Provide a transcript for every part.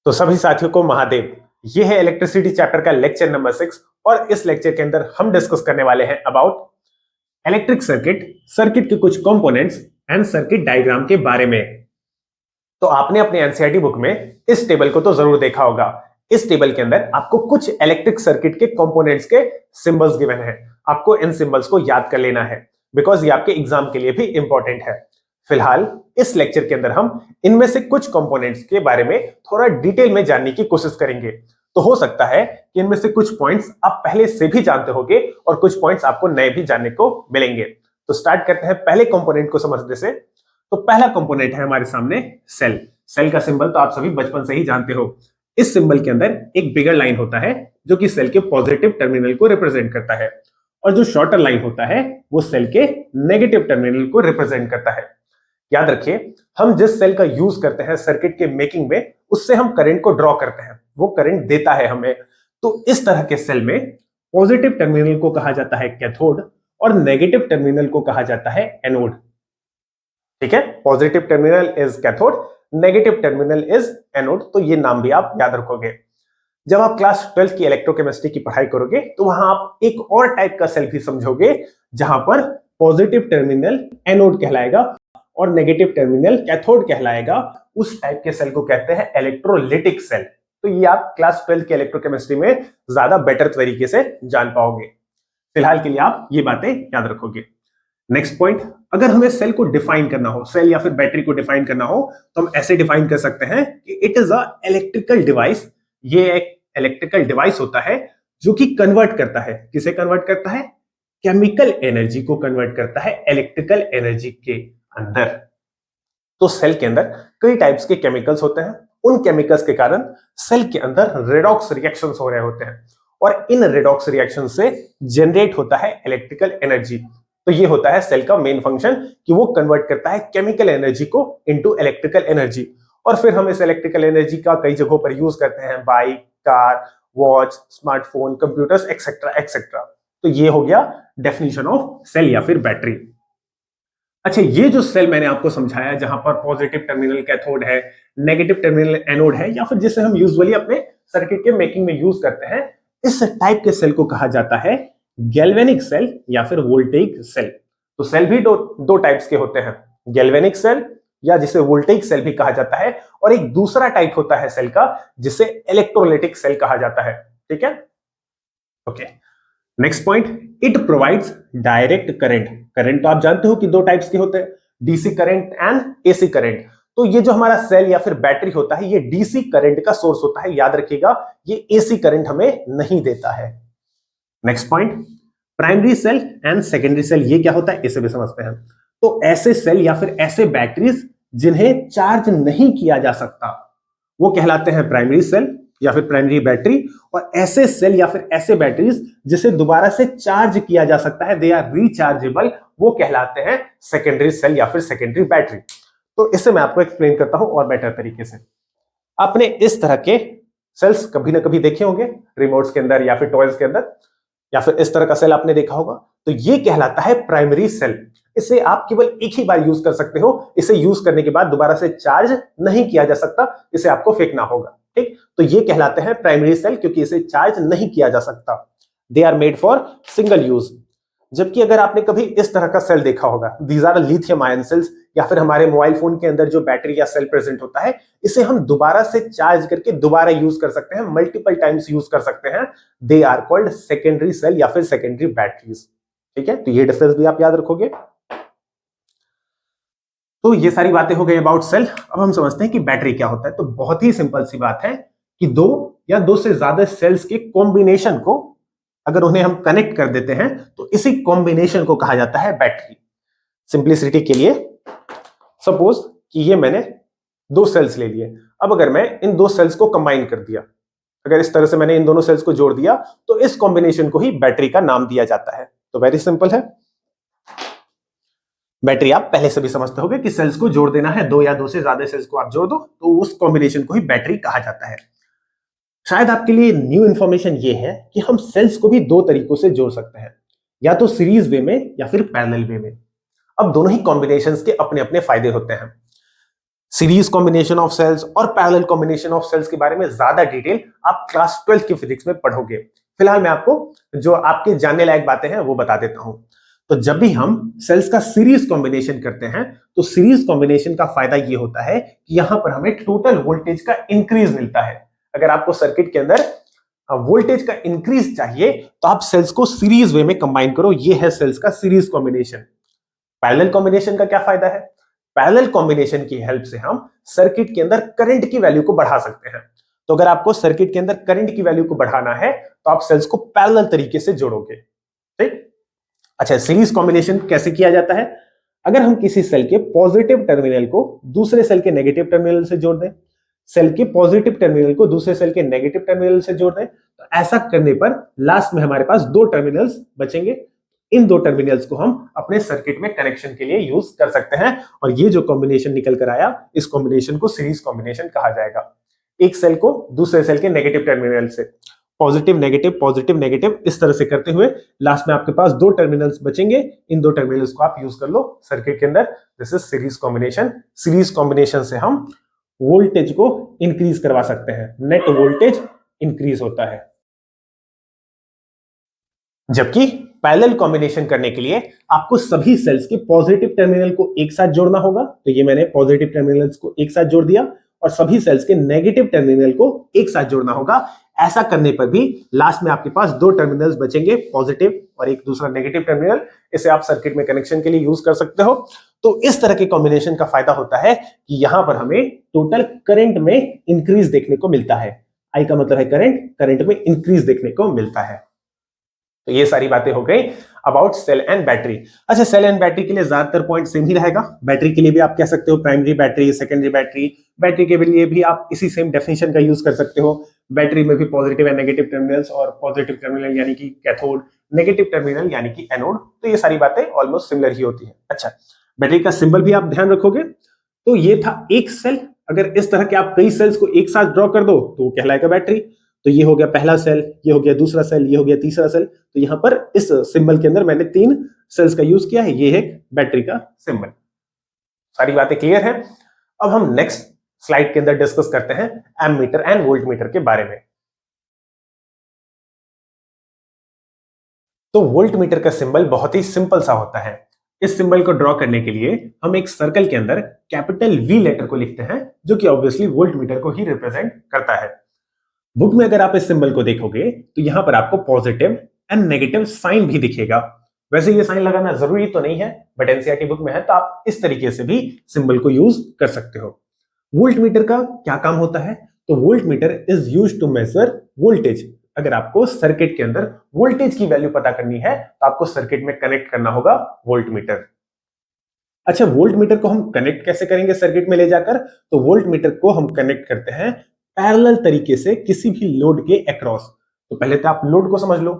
तो सभी साथियों को महादेव। ये है इलेक्ट्रिसिटी चैप्टर का लेक्चर नंबर 6 और इस लेक्चर के अंदर हम डिस्कस करने वाले हैं अबाउट इलेक्ट्रिक सर्किट, सर्किट के कुछ कंपोनेंट्स एंड सर्किट डायग्राम के बारे में। तो आपने अपने एनसीईआरटी बुक में इस टेबल को तो जरूर देखा होगा। इस टेबल के अंदर आपको कुछ इलेक्ट्रिक सर्किट के कंपोनेंट्स के सिंबल्स गिवन है। आपको इन सिंबल्स को याद कर लेना है बिकॉज ये आपके एग्जाम के लिए भी इंपॉर्टेंट है। फिलहाल इस लेक्चर के अंदर हम इनमें से कुछ कंपोनेंट्स के बारे में थोड़ा डिटेल में जानने की कोशिश करेंगे। तो हो सकता है कि इनमें से कुछ पॉइंट्स आप पहले से भी जानते होंगे और कुछ पॉइंट्स आपको नए भी जानने को मिलेंगे। तो स्टार्ट करते हैं पहले कंपोनेंट को समझने से। तो पहला कंपोनेंट है हमारे सामने सेल। सेल का सिंबल तो आप सभी बचपन से ही जानते हो। इस सिंबल के अंदर एक बिगर लाइन होता है जो कि सेल के पॉजिटिव टर्मिनल को रिप्रेजेंट करता है और जो शॉर्टर लाइन होता है वो सेल के नेगेटिव टर्मिनल को रिप्रेजेंट करता है। याद रखिए, हम जिस सेल का यूज करते हैं सर्किट के मेकिंग में, उससे हम करंट को ड्रॉ करते हैं, वो करंट देता है हमें। तो इस तरह के सेल में पॉजिटिव टर्मिनल को कहा जाता है कैथोड और नेगेटिव टर्मिनल को कहा जाता है एनोड। ठीक है, positive terminal is cathode, negative terminal is anode. तो ये नाम भी आप याद रखोगे। जब आप क्लास 12 की इलेक्ट्रोकेमिस्ट्री की पढ़ाई करोगे तो वहां आप एक और टाइप का सेल भी समझोगे जहां पर पॉजिटिव टर्मिनल एनोड कहलाएगा और नेगेटिव टर्मिनल कैथोड कहलाएगा। उस टाइप के सेल को कहते हैं इलेक्ट्रोलिटिक सेल। तो ये आप क्लास 12 के इलेक्ट्रोकेमिस्ट्री में ज्यादा बेटर तरीके से जान पाओगे। फिलहाल के लिए आप ये बातें याद रखोगे। नेक्स्ट पॉइंट, अगर हमें सेल को डिफाइन करना हो, सेल या फिर बैटरी को डिफाइन करना हो, तो हम ऐसे डिफाइन कर सकते हैं कि it is a electrical device. ये एक इलेक्ट्रिकल डिवाइस होता है जो कि कन्वर्ट करता है, किसे कन्वर्ट करता है? केमिकल एनर्जी को कन्वर्ट करता है इलेक्ट्रिकल एनर्जी के अंदर। तो सेल के अंदर कई टाइप्स के केमिकल्स होते हैं। उन केमिकल्स के कारण सेल के अंदर रेडॉक्स रिएक्शंस हो रहे होते हैं और इन रेडॉक्स रिएक्शन से जनरेट होता है इलेक्ट्रिकल एनर्जी। तो ये होता है सेल का मेन फंक्शन कि वो कन्वर्ट करता है केमिकल एनर्जी को इनटू इलेक्ट्रिकल एनर्जी। और फिर हम इस इलेक्ट्रिकल एनर्जी का कई जगहों पर यूज करते हैं, bike, car, watch, smartphone, computers etcetera etcetera. तो ये हो गया डेफिनेशन ऑफ सेल या फिर बैटरी। अच्छा, ये जो सेल मैंने आपको समझाया जहां पर पॉजिटिव टर्मिनल कैथोड है, नेगेटिव टर्मिनल एनोड है, या फिर जिसे हम यूजुअली अपने सर्किट के मेकिंग में यूज करते हैं, इस टाइप के सेल को कहा जाता है गैल्वेनिक सेल या फिर वोल्टेइक सेल। तो सेल भी दो टाइप्स के होते हैं, गैल्वेनिक सेल या जिसे वोल्टेइक सेल भी कहा जाता है, और एक दूसरा टाइप होता है सेल का जिसे इलेक्ट्रोलाइटिक सेल कहा जाता है। ठीक है, okay. Next point, it provides direct current. Current तो आप जानते हो कि दो टाइप्स के होते हैं, DC current and AC current. तो ये जो हमारा सेल या फिर बैटरी होता है, ये डीसी करंट का सोर्स होता है, याद रखिएगा, ये एसी करंट हमें नहीं देता है। Next point, primary cell and secondary cell, ये क्या होता है इसे भी समझते हैं। तो ऐसे सेल या फिर ऐसे बैटरीज जिन्हें चार्ज नहीं किया जा सकता वो कहलाते हैं प्राइमरी सेल या फिर प्राइमरी बैटरी, और ऐसे सेल या फिर ऐसे बैटरीज जिसे दोबारा से चार्ज किया जा सकता है, दे आर रिचार्जेबल, वो कहलाते हैं सेकेंडरी सेल या फिर सेकेंडरी बैटरी। तो इसे मैं आपको एक्सप्लेन करता हूं और बेटर तरीके से। आपने इस तरह के सेल्स कभी ना कभी देखे होंगे रिमोट्स के अंदर या फिर टॉयज के अंदर, या फिर इस तरह का सेल आपने देखा होगा। तो ये कहलाता है प्राइमरी सेल। इसे आप केवल एक ही बार यूज कर सकते हो, इसे यूज करने के बाद दोबारा से चार्ज नहीं किया जा सकता, इसे आपको फेंकना होगा। ठीक, तो ये कहलाते हैं प्राइमरी सेल क्योंकि इसे चार्ज नहीं किया जा सकता। They are made for single use. जबकि अगर आपने कभी इस तरह का सेल देखा होगा, these are lithium ion cells, या फिर हमारे मोबाइल फोन के अंदर जो बैटरी या सेल प्रेजेंट होता है, इसे हम दोबारा से चार्ज करके दोबारा यूज कर सकते हैं, मल्टीपल टाइम्स यूज कर सकते हैं। They are called secondary cell या फिर सेकेंडरी बैटरीज। ठीक है, तो ये डिफरेंस भी आप याद रखोगे। तो ये सारी बातें हो गई अबाउट सेल। अब हम समझते हैं कि बैटरी क्या होता है। तो बहुत ही सिंपल सी बात है कि दो या दो से ज्यादा सेल्स के कॉम्बिनेशन को अगर उन्हें हम कनेक्ट कर देते हैं तो इसी कॉम्बिनेशन को कहा जाता है बैटरी। सिंप्लिसिटी के लिए सपोज कि ये मैंने दो सेल्स ले लिए, अब अगर मैं इन दो सेल्स को कंबाइन कर दिया, अगर इस तरह से मैंने इन दोनों सेल्स को जोड़ दिया, तो इस कॉम्बिनेशन को ही बैटरी का नाम दिया जाता है। तो वेरी सिंपल है। बैटरी आप पहले से भी समझते होंगे कि सेल्स को जोड़ देना है, दो या दो से ज्यादा सेल्स को आप जोड़ दो तो उस कॉम्बिनेशन को ही बैटरी कहा जाता है। शायद आपके लिए न्यू इंफॉर्मेशन ये है कि हम सेल्स को भी दो तरीकों से जोड़ सकते हैं, या तो सीरीज वे में या फिर पैरेलल वे में। अब दोनों ही कॉम्बिनेशंस के अपने अपने फायदे होते हैं। सीरीज कॉम्बिनेशन ऑफ सेल्स और पैरेलल कॉम्बिनेशन ऑफ सेल्स के बारे में ज्यादा डिटेल आप क्लास 12th की फिजिक्स में पढ़ोगे। फिलहाल मैं आपको जो आपके जानने लायक बातें हैं वो बता देता हूं। तो जब भी हम सेल्स का सीरीज कॉम्बिनेशन करते हैं तो सीरीज कॉम्बिनेशन का फायदा ये होता है कि यहां पर हमें टोटल वोल्टेज का इंक्रीज मिलता है। अगर आपको सर्किट के अंदर वोल्टेज का इंक्रीज चाहिए तो आप सेल्स को सीरीज वे में कंबाइन करो। ये है सेल्स का सीरीज कॉम्बिनेशन। पैरेलल कॉम्बिनेशन का क्या फायदा है? पैरेलल कॉम्बिनेशन की हेल्प से हम सर्किट के अंदर करंट की वैल्यू को बढ़ा सकते हैं। तो अगर आपको सर्किट के अंदर करंट की वैल्यू को बढ़ाना है तो आप सेल्स को पैरेलल तरीके से जोड़ोगे। ठीक। अच्छा, सीरीज कॉम्बिनेशन कैसे किया जाता है? अगर हम किसी सेल के पॉजिटिव टर्मिनल को दूसरे सेल के नेगेटिव टर्मिनल से जोड़ दें, सेल के पॉजिटिव टर्मिनल को दूसरे सेल के नेगेटिव टर्मिनल से जोड़ दें, तो ऐसा करने पर लास्ट में हमारे पास दो टर्मिनल्स बचेंगे। इन दो टर्मिनल्स को हम अपने सर्किट में कनेक्शन के लिए यूज कर सकते हैं और ये जो कॉम्बिनेशन निकल कर आया इस कॉम्बिनेशन को सीरीज कॉम्बिनेशन कहा जाएगा। एक सेल को दूसरे सेल के नेगेटिव टर्मिनल से पॉजिटिव नेगेटिव इस तरह से करते हुए लास्ट में आपके पास दो टर्मिनल्स बचेंगे। इन दो टर्मिनल्स को आप यूज कर लो सर्किट के अंदर। This is series combination. Series combination से हम वोल्टेज को इंक्रीज करवा सकते हैं, नेट वोल्टेज इंक्रीज होता है। जबकि पैरेलल कॉम्बिनेशन करने के लिए आपको सभी सेल्स के पॉजिटिव टर्मिनल को एक साथ जोड़ना होगा। तो ये मैंने पॉजिटिव टर्मिनल्स को एक साथ जोड़ दिया और सभी सेल्स के नेगेटिव टर्मिनल को एक साथ जोड़ना होगा। ऐसा करने पर भी लास्ट में आपके पास दो टर्मिनल्स बचेंगे, पॉजिटिव और एक दूसरा नेगेटिव टर्मिनल। इसे आप सर्किट में कनेक्शन के लिए यूज कर सकते हो। तो इस तरह के कॉम्बिनेशन का फायदा होता है कि यहां पर हमें टोटल करंट में इंक्रीज देखने को मिलता है। आई का मतलब है करंट, करंट में इंक्रीज देखने को मिलता है। तो ये सारी बातें हो गई अबाउट सेल एंड बैटरी। अच्छा, सेल एंड बैटरी के लिए ज्यादातर पॉइंट सेम ही रहेगा। बैटरी के लिए भी आप कह सकते हो primary battery, secondary battery. Battery के लिए भी आप इसी सेम डेफिनेशन का यूज कर सकते हो। बैटरी में भी पॉजिटिव एंड नेगेटिव टर्मिनल्स और पॉजिटिव टर्मिनल यानी कि कैथोड, नेगेटिव टर्मिनल यानी कि एनोड। तो ये सारी बातें ऑलमोस्ट सिमिलर ही होती है। अच्छा, बैटरी का सिंबल भी आप ध्यान रखोगे। तो ये था एक सेल। अगर इस तरह के आप कई सेल्स को एक साथ ड्रॉ कर दो तो वो कहलाएगा बैटरी। तो ये हो गया पहला सेल, ये हो गया दूसरा सेल, ये हो गया तीसरा सेल। तो यहां पर इस सिंबल के अंदर मैंने 3 सेल्स का यूज किया है। ये है बैटरी का सिंबल। सारी बातें क्लियर है। अब हम नेक्स्ट स्लाइड के अंदर डिस्कस करते हैं एमीटर एंड वोल्टमीटर के बारे में। तो वोल्टमीटर का सिंबल बहुत ही सिंपल सा होता है। इस सिंबल को ड्रॉ करने के लिए हम एक सर्कल के अंदर कैपिटल वी लेटर को लिखते हैं, जो कि ऑब्वियसली वोल्टमीटर को ही रिप्रेजेंट करता है। बुक में अगर आप इस सिंबल को देखोगे तो यहां पर आपको पॉजिटिव एंड नेगेटिव साइन भी दिखेगा। वैसे ये साइन लगाना जरूरी तो नहीं है, बट एनसीईआरटी बुक में है तो आप इस तरीके से भी सिंबल को यूज कर सकते हो। वोल्टमीटर का क्या काम होता है? तो voltmeter is used to measure voltage. अगर आपको सर्किट के अंदर वोल्टेज की वैल्यू पता करनी है तो आपको सर्किट में कनेक्ट करना होगा वोल्टमीटर। अच्छा, वोल्टमीटर को हम कनेक्ट कैसे करेंगे सर्किट में ले जाकर? तो वोल्टमीटर को हम कनेक्ट करते हैं पैरेलल तरीके से किसी भी लोड के अक्रॉस। तो पहले तो आप लोड को समझ लो।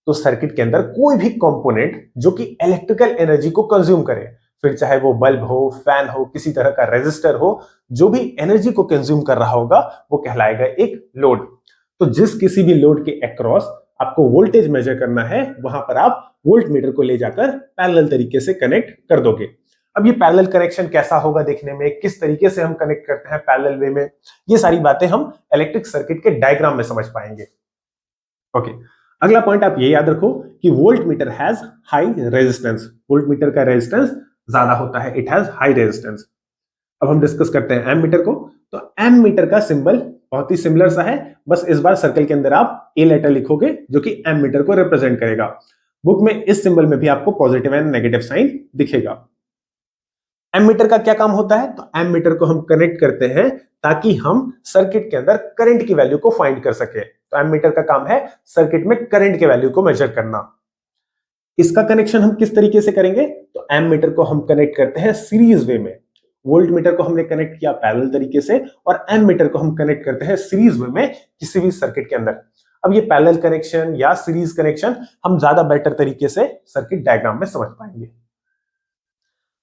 तो सर्किट के अंदर कोई भी कंपोनेंट जो कि इलेक्ट्रिकल एनर्जी को कंज्यूम करे, फिर चाहे वो बल्ब हो, फैन हो, किसी तरह का रेजिस्टर हो, जो भी एनर्जी को कंज्यूम कर रहा होगा वो कहलाएगा एक लोड। तो जिस किसी भी लोड के अक्रॉस आपको वोल्टेज मेजर करना है वहां पर आप वोल्टमीटर को ले जाकर पैरेलल तरीके से कनेक्ट कर दोगे। अब ये पैरेलल कनेक्शन कैसा होगा देखने में, किस तरीके से हम कनेक्ट करते हैं पैरेलल वे में, ये सारी बातें हम इलेक्ट्रिक सर्किट के डायग्राम में समझ पाएंगे। ओके, अगला पॉइंट आप ये याद रखो कि voltmeter has high resistance. Voltmeter का रेजिस्टेंस ज्यादा होता है, इट हैज हाई रेजिस्टेंस। अब हम डिस्कस करते हैं एमीटर को। तो एमीटर का सिंबल बहुत ही सिमिलर सा है, बस इस बार सर्कल के अंदर आप ए लेटर लिखोगे जो कि एमीटर को रिप्रेजेंट करेगा। बुक में इस सिंबल में भी आपको पॉजिटिव एंड नेगेटिव साइन दिखेगा। एमीटर का क्या काम होता है? तो एमीटर को हम कनेक्ट करते हैं ताकि हम सर्किट के अंदर करंट की वैल्यू को फाइंड कर सके। तो एमीटर का काम है सर्किट में करंट के वैल्यू को मेजर करना। इसका कनेक्शन हम किस तरीके से करेंगे? तो एमीटर को हम कनेक्ट करते हैं सीरीज वे में। वोल्टमीटर को हमने कनेक्ट किया पैरेलल तरीके से और एमीटर को हम कनेक्ट करते हैं सीरीज वे में किसी भी सर्किट के अंदर। अब ये पैरेलल कनेक्शन या सीरीज कनेक्शन हम ज्यादा बेटर तरीके से सर्किट डायग्राम में समझ पाएंगे।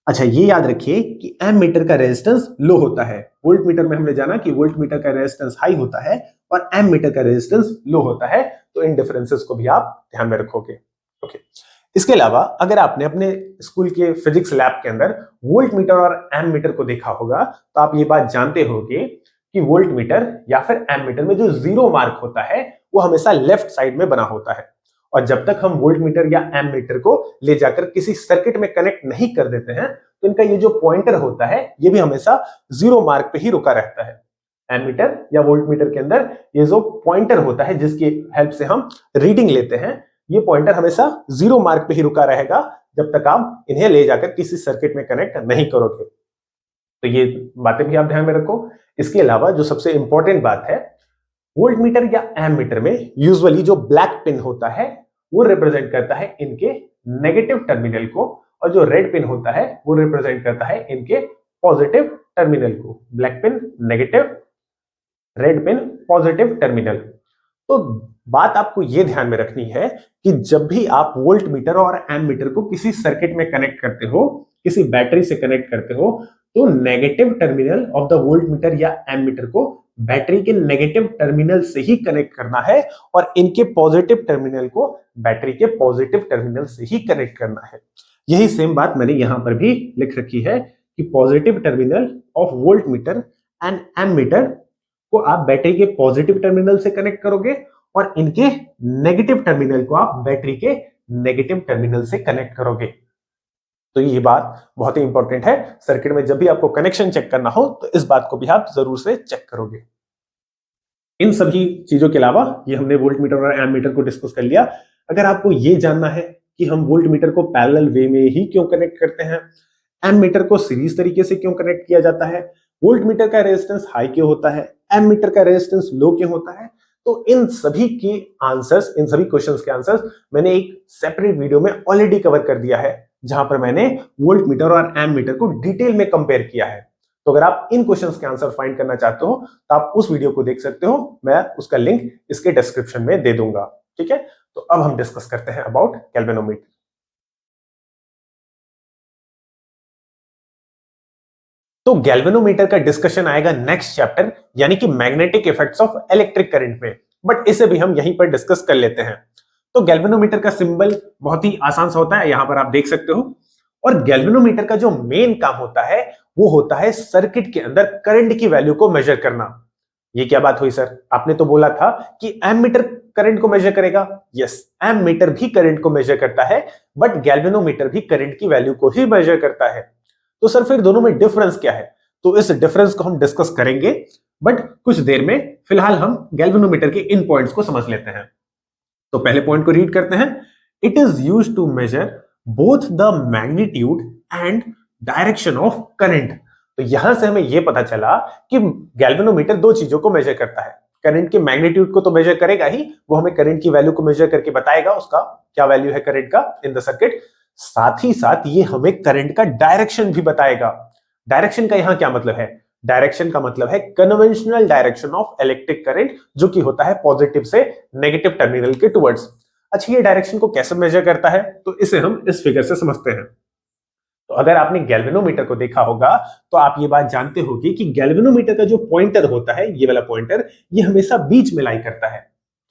अच्छा, ये याद रखिए कि एमीटर का रेजिस्टेंस लो होता है। वोल्टमीटर में हमने जाना कि वोल्टमीटर का रेजिस्टेंस हाई होता है और एमीटर का रेजिस्टेंस लो होता है। तो इन डिफरेंसेस को भी आप ध्यान में रखोगे। ओके, इसके अलावा अगर आपने अपने स्कूल के फिजिक्स लैब के अंदर वोल्ट मीटर और एम मीटर को देखा होगा तो आप ये बात जानते होंगे कि वोल्ट मीटर या फिर एम मीटर में जो जीरो मार्क होता है वो हमेशा लेफ्ट साइड में बना होता है, और जब तक हम वोल्ट मीटर या एम मीटर को ले जाकर किसी सर्किट में कनेक्ट नहीं कर देते हैं तो इनका ये जो पॉइंटर होता है ये भी हमेशा जीरो मार्क पे ही रुका रहता है। एम मीटर या वोल्ट मीटर के अंदर ये जो पॉइंटर होता है जिसकी हेल्प से हम रीडिंग लेते हैं, ये पॉइंटर हमेशा जीरो मार्क पे ही रुका रहेगा जब तक आप इन्हें ले जाकर किसी सर्किट में कनेक्ट नहीं करोगे। तो ये बातें भी आप ध्यान में रखो। इसके अलावा जो सबसे इंपॉर्टेंट बात है, वोल्ट मीटर या एम मीटर में यूजुअली जो ब्लैक पिन होता है वो रिप्रेजेंट करता है इनके नेगेटिव टर्मिनल को, और जो रेड पिन होता है वो रिप्रेजेंट करता है इनके पॉजिटिव टर्मिनल को। Black pin negative, red pin positive terminal. तो बात आपको यह ध्यान में रखनी है कि जब भी आप वोल्ट मीटर और एम मीटर को किसी सर्किट में कनेक्ट करते हो, किसी बैटरी से कनेक्ट करते हो, तो negative terminal of the volt meter या एम मीटर को बैटरी के नेगेटिव टर्मिनल से ही कनेक्ट करना है, और इनके पॉजिटिव टर्मिनल को बैटरी के पॉजिटिव टर्मिनल से ही कनेक्ट करना है। यही सेम बात मैंने यहां पर भी लिख रखी है कि positive terminal of voltmeter and ammeter को आप बैटरी के पॉजिटिव टर्मिनल से कनेक्ट करोगे, और इनके नेगेटिव टर्मिनल को आप बैटरी के नेगेटिव टर्मिनल से कनेक्ट करोगे। तो ये बात बहुत ही इंपॉर्टेंट है। सर्किट में जब भी आपको कनेक्शन चेक करना हो तो इस बात को भी आप जरूर से चेक करोगे। इन सभी चीजों के अलावा ये हमने वोल्ट मीटर और एम मीटर को डिस्कस कर लिया। अगर आपको ये जानना है कि हम वोल्ट मीटर को पैरेलल वे में ही क्यों कनेक्ट करते हैं, एम मीटर को सीरीज तरीके से क्यों कनेक्ट किया जाता है, वोल्ट मीटर का रेजिस्टेंस हाई क्यों होता है, एम मीटर का रेजिस्टेंस लो क्यों होता है, तो इन सभी के आंसर्स, इन सभी क्वेश्चंस के आंसर्स मैंने एक सेपरेट वीडियो में ऑलरेडी कवर कर दिया है, जहां पर मैंने वोल्ट मीटर और एम मीटर को डिटेल में कंपेयर किया है। तो अगर आप इन क्वेश्चंस के आंसर फाइंड करना चाहते हो तो आप उस वीडियो को देख सकते हो, मैं उसका लिंक इसके डिस्क्रिप्शन में दे दूंगा। ठीक है, तो अब हम डिस्कस करते हैं अबाउट गैल्वेनोमीटर। तो गैल्वेनोमीटर का डिस्कशन आएगा नेक्स्ट चैप्टर, यानी कि magnetic effects of electric current में, बट इसे भी हम यहीं पर डिस्कस कर लेते हैं। तो गैल्वेनोमीटर का सिंबल बहुत ही आसान सा होता है, यहां पर आप देख सकते हो। और गैल्वेनोमीटर का जो मेन काम होता है वो होता है सर्किट के अंदर करंट की वैल्यू को मेजर करना। ये क्या बात हुई सर, आपने तो बोला था कि एम मीटर करंट को मेजर करेगा। यस, एम मीटर भी करंट को मेजर करता है, बट गैल्वेनोमीटर भी करंट की वैल्यू को ही मेजर करता है। तो सर फिर दोनों में डिफरेंस क्या है, तो इस डिफरेंस को हम डिस्कस करेंगे, बट कुछ देर में। फिलहाल हम गैल्वेनोमीटर के इन पॉइंट्स को समझ लेते हैं। तो पहले पॉइंट को रीड करते हैं। It is used to measure both the magnitude and direction of current. तो यहां से हमें यह पता चला कि गैल्वेनोमीटर दो चीजों को मेजर करता है। करंट के मैग्नीट्यूड को तो मेजर करेगा ही, वो हमें करंट की वैल्यू को मेजर करके बताएगा उसका क्या वैल्यू है करंट का इन द सर्किट। साथ ही साथ ये हमें करंट का डायरेक्शन भी बताएगा। डायरेक्शन का यहां क्या मतलब है, डायरेक्शन का मतलब है conventional direction of electric current, जो कि होता है पॉजिटिव से नेगेटिव टर्मिनल के टुवर्ड्स। अच्छा, ये डायरेक्शन को कैसे मेजर करता है, तो इसे हम इस फिगर से समझते हैं। तो अगर आपने गैल्वेनोमीटर को देखा होगा तो आप ये बात जानते होंगे कि गैल्वेनोमीटर का जो पॉइंटर होता है, ये वाला पॉइंटर, ये हमेशा बीच में लाई करता है।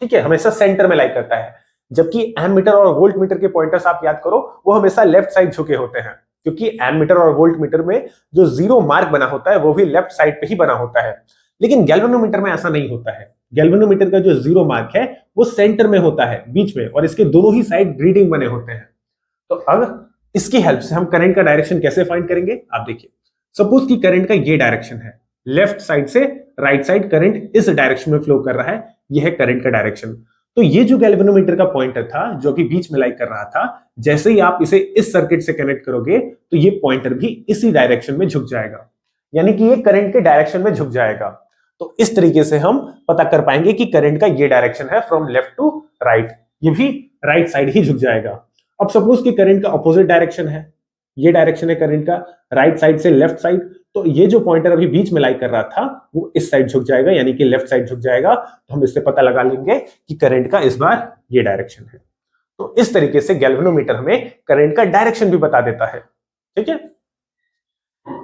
ठीक है, हमेशा सेंटर में लाई करता है। जबकि एम मीटर और वोल्ट मीटर के पॉइंटर्स आप याद करो, वो हमेशा लेफ्ट साइड झुके होते हैं, क्योंकि एम मीटर और वोल्ट मीटर में जो जीरो मार्क बना होता है वो भी लेफ्ट साइड पे ही बना होता है। लेकिन गैल्वेनोमीटर में ऐसा नहीं होता है। गैल्वेनोमीटर का जो जीरो मार्क है वो सेंटर में होता है, बीच में, और इसके दोनों ही साइड रीडिंग बने होते हैं। तो अब इसकी हेल्प से हम करंट का डायरेक्शन कैसे फाइंड करेंगे, आप देखिए। सपोज कि करंट का ये डायरेक्शन है, लेफ्ट साइड से राइट साइड करंट इस डायरेक्शन में फ्लो कर रहा है, यह है करंट का डायरेक्शन। तो ये जो गैल्वेनोमीटर का पॉइंटर था जो कि बीच में लाई कर रहा था, जैसे ही आप इसे इस सर्किट से कनेक्ट करोगे तो ये पॉइंटर भी इसी डायरेक्शन में झुक जाएगा, यानी कि ये करंट के डायरेक्शन में झुक जाएगा। तो इस तरीके से हम पता कर पाएंगे कि करंट का ये डायरेक्शन है फ्रॉम लेफ्ट टू राइट, ये भी राइट साइड ही झुक जाएगा। अब सपोज कि करंट का ऑपोजिट डायरेक्शन है, ये डायरेक्शन है करंट का राइट साइड से लेफ्ट साइड, तो ये जो पॉइंटर अभी बीच में लाई कर रहा था वो इस साइड झुक जाएगा, यानी कि लेफ्ट साइड झुक जाएगा। तो हम इससे पता लगा लेंगे कि करंट का इस बार ये डायरेक्शन है। तो इस तरीके से गैल्वेनोमीटर हमें करंट का डायरेक्शन भी बता देता है। ठीक है,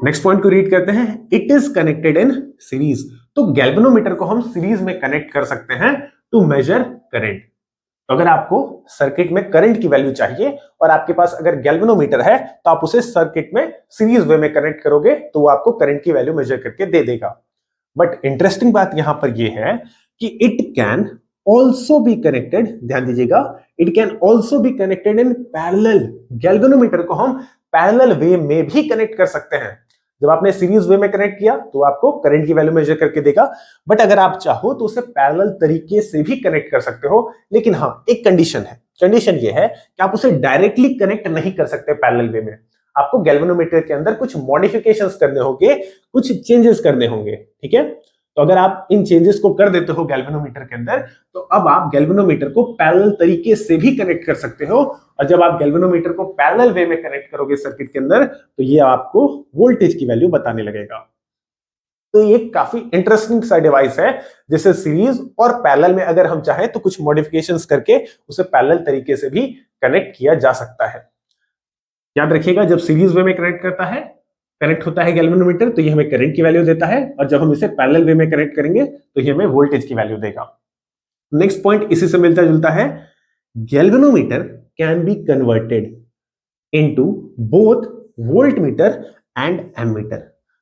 नेक्स्ट पॉइंट को रीड करते हैं। It is connected in series. तो गैल्वेनोमीटर को हम सीरीज में कनेक्ट कर सकते हैं टू मेजर करंट। तो अगर आपको सर्किट में करंट की वैल्यू चाहिए और आपके पास अगर गैल्वेनोमीटर है तो आप उसे सर्किट में सीरीज वे में कनेक्ट करोगे तो वो आपको करंट की वैल्यू मेजर करके दे देगा। बट इंटरेस्टिंग बात यहां पर यह है कि it can also be connected, ध्यान दीजिएगा, it can also be connected in parallel. Galvanometer को हम पैरेलल वे में भी कनेक्ट कर सकते हैं। जब आपने सीरीज वे में कनेक्ट किया तो आपको करंट की वैल्यू मेजर करके देगा, बट अगर आप चाहो तो उसे पैरेलल तरीके से भी कनेक्ट कर सकते हो। लेकिन हाँ, एक कंडीशन है, कंडीशन ये है कि आप उसे डायरेक्टली कनेक्ट नहीं कर सकते पैरेलल वे में। आपको गैल्वेनोमीटर के अंदर कुछ मॉडिफिकेशंस करने होंगे, कुछ चेंजेस करने होंगे, ठीक है। तो अगर आप इन चेंजेस को कर देते हो गैल्वेनोमीटर के अंदर तो अब आप गैल्वेनोमीटर को पैरेलल तरीके से भी कनेक्ट कर सकते हो। और जब आप गैल्वेनोमीटर को पैरेलल वे में कनेक्ट करोगे सर्किट के अंदर तो ये आपको वोल्टेज की वैल्यू बताने लगेगा। तो ये काफी इंटरेस्टिंग सा डिवाइस है जिसे सीरीज और पैरेलल में अगर हम चाहें तो कुछ मॉडिफिकेशंस करके उसे पैरेलल तरीके से भी कनेक्ट किया जा सकता है। याद रखिएगा, जब सीरीज वे में कनेक्ट होता है गैल्वेनोमीटर तो ये हमें करंट की वैल्यू देता है, और जब हम इसे पैरेलल वे में कनेक्ट करेंगे तो ये हमें वोल्टेज की वैल्यू देगा। नेक्स्ट पॉइंट इसी से मिलता जुलता है, galvanometer can be converted into both voltmeter and ammeter.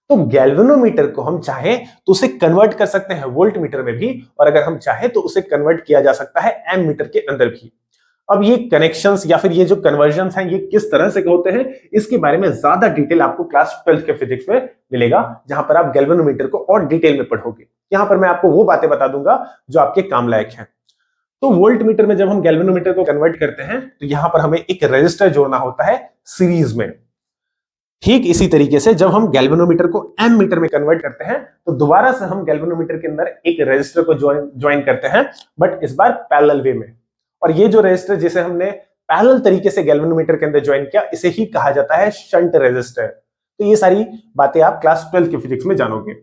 तो गैल्वेनोमीटर को हम चाहें तो उसे कन्वर्ट कर सकते हैं वोल्टमीटर में भी, और अगर हम चाहें तो उसे कन्वर्ट किया जा सकता है एमीटर के अंदर भी। अब ये कनेक्शंस या फिर ये जो कन्वर्जन्स हैं ये किस तरह से होते हैं इसके बारे में ज्यादा डिटेल आपको क्लास 12 के फिजिक्स में मिलेगा, जहां पर आप गैल्वेनोमीटर को और डिटेल में पढ़ोगे। यहां पर मैं आपको वो बातें बता दूंगा जो आपके काम लायक हैं। तो वोल्टमीटर में जब हम गैल्वेनोमीटर को कन्वर्ट करते हैं तो यहां पर हमें एक रेजिस्टर जोड़ना होता है सीरीज में। ठीक इसी तरीके से जब हम गैल्वेनोमीटर को एमीटर में कन्वर्ट करते हैं तो दोबारा से हम गैल्वेनोमीटर के अंदर एक रेजिस्टर को ज्वाइन करते हैं, बट इस बार पैरेलल वे में। और ये जो रेजिस्टर जिसे हमने पैरेलल तरीके से गैल्वेनोमीटर के अंदर ज्वाइन किया इसे ही कहा जाता है शंट रेजिस्टर। तो ये सारी बातें आप क्लास 12 की फिजिक्स में जानोगे।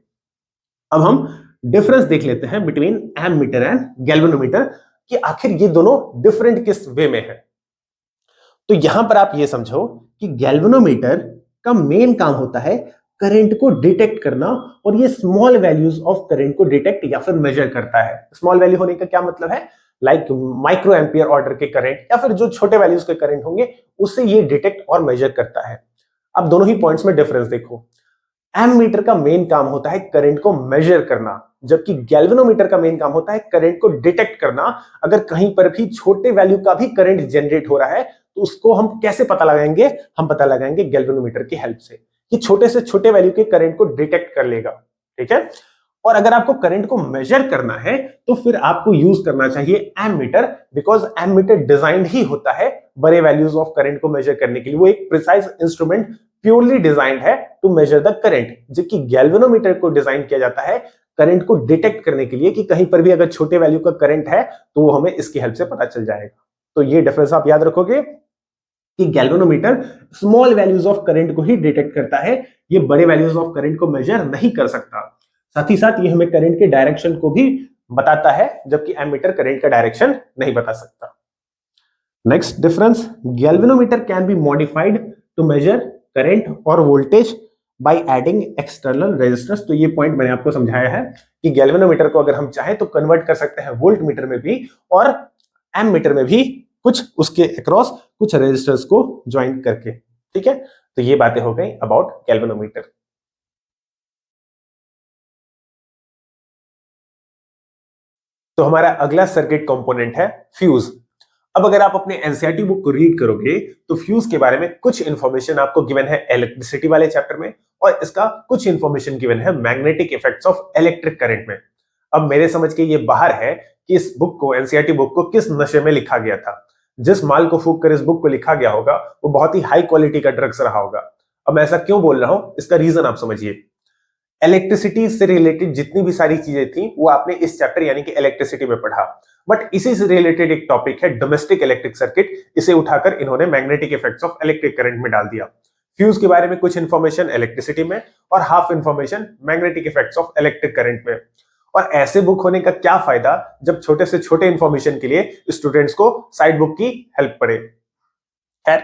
अब हम डिफरेंस देख लेते हैं बिटवीन एमीटर एंड गैल्वेनोमीटर कि आखिर ये दोनों डिफरेंट किस वे में है। तो यहां पर आप ये समझो कि गैल्वेनोमीटर का मेन काम होता है करंट को डिटेक्ट करना, और ये स्मॉल वैल्यूज ऑफ करंट को डिटेक्ट या फिर मेजर करता है। स्मॉल वैल्यू होने का क्या मतलब है, लाइक माइक्रो एम्पियर ऑर्डर के करंट या फिर जो छोटे वैल्यूज के करंट होंगे उससे ये डिटेक्ट और मेजर करता है। अब दोनों ही पॉइंट्स में डिफरेंस देखो, एमीटर का मेन काम होता है करंट को मेजर करना, जबकि गैल्वेनोमीटर का मेन काम होता है करंट को डिटेक्ट करना। अगर कहीं पर भी छोटे वैल्यू का भी करंट जनरेट हो रहा है तो उसको हम कैसे पता लगाएंगे, हम पता लगाएंगे गैल्वेनोमीटर की हेल्प से, कि छोटे से छोटे वैल्यू के करंट को डिटेक्ट कर लेगा, ठीक है। और अगर आपको करंट को मेजर करना है तो फिर आपको यूज करना चाहिए एमीटर, बिकॉज एमीटर डिजाइंड ही होता है बड़े वैल्यूज ऑफ करंट को मेजर करने के लिए। वो एक प्रिसाइज इंस्ट्रूमेंट प्योरली डिजाइंड है टू मेजर द करंट, जबकि गैल्वेनोमीटर को डिजाइन किया जाता है करंट को डिटेक्ट करने के लिए, कि कहीं पर भी अगर छोटे वैल्यू का करंट है तो वो हमें इसकी हेल्प से पता चल जाएगा। तो ये डिफरेंस आप याद रखोगे कि galvanometer small values of current को ही डिटेक्ट करता है, ये बड़े वैल्यूज ऑफ करंट को मेजर नहीं कर सकता। साथ ही साथ ये हमें करंट के डायरेक्शन को भी बताता है, जबकि एमीटर करंट का डायरेक्शन नहीं बता सकता। Next difference, galvanometer can be modified to measure current और voltage by adding external resistance. तो ये पॉइंट मैंने आपको समझाया है कि गैल्वेनोमीटर को अगर हम चाहें तो कन्वर्ट कर सकते हैं वोल्टमीटर में भी और एमीटर में भी, कुछ उसके अक्रॉस कुछ रेजिस्टर्स को ज्वाइन करके, ठीक है। तो ये बातें हो गई अबाउट गैल्वेनोमीटर। तो हमारा अगला सर्किट कंपोनेंट है फ्यूज। अब अगर आप अपने एनसीईआरटी बुक को रीड करोगे तो फ्यूज के बारे में कुछ इंफॉर्मेशन आपको गिवन है इलेक्ट्रिसिटी वाले चैप्टर में, और इसका कुछ इंफॉर्मेशन गिवन है magnetic effects of electric current में। अब मेरे समझ के ये बाहर है कि इस बुक को, एनसीईआरटी बुक को किस नशे में लिखा गया था। जिस माल को फूंक कर इस बुक को लिखा गया होगा वो बहुत ही हाई क्वालिटी का ड्रग्स रहा होगा। अब मैं ऐसा क्यों बोल रहा हूं, इसका रीजन आप समझिए। इलेक्ट्रिसिटी से रिलेटेड जितनी भी सारी चीजें थी वो आपने इस चैप्टर यानी कि इलेक्ट्रिसिटी में पढ़ा, बट इसी से रिलेटेड एक टॉपिक है डोमेस्टिक इलेक्ट्रिक सर्किट, इसे उठाकर इन्होंने magnetic effects of electric current में डाल दिया। फ्यूज के बारे में कुछ इंफॉर्मेशन इलेक्ट्रिसिटी में और half information magnetic effects of electric current में। और ऐसे बुक होने का क्या फायदा जब छोटे से छोटे इंफॉर्मेशन के लिए स्टूडेंट्स को साइड बुक की हेल्प पड़े। खैर,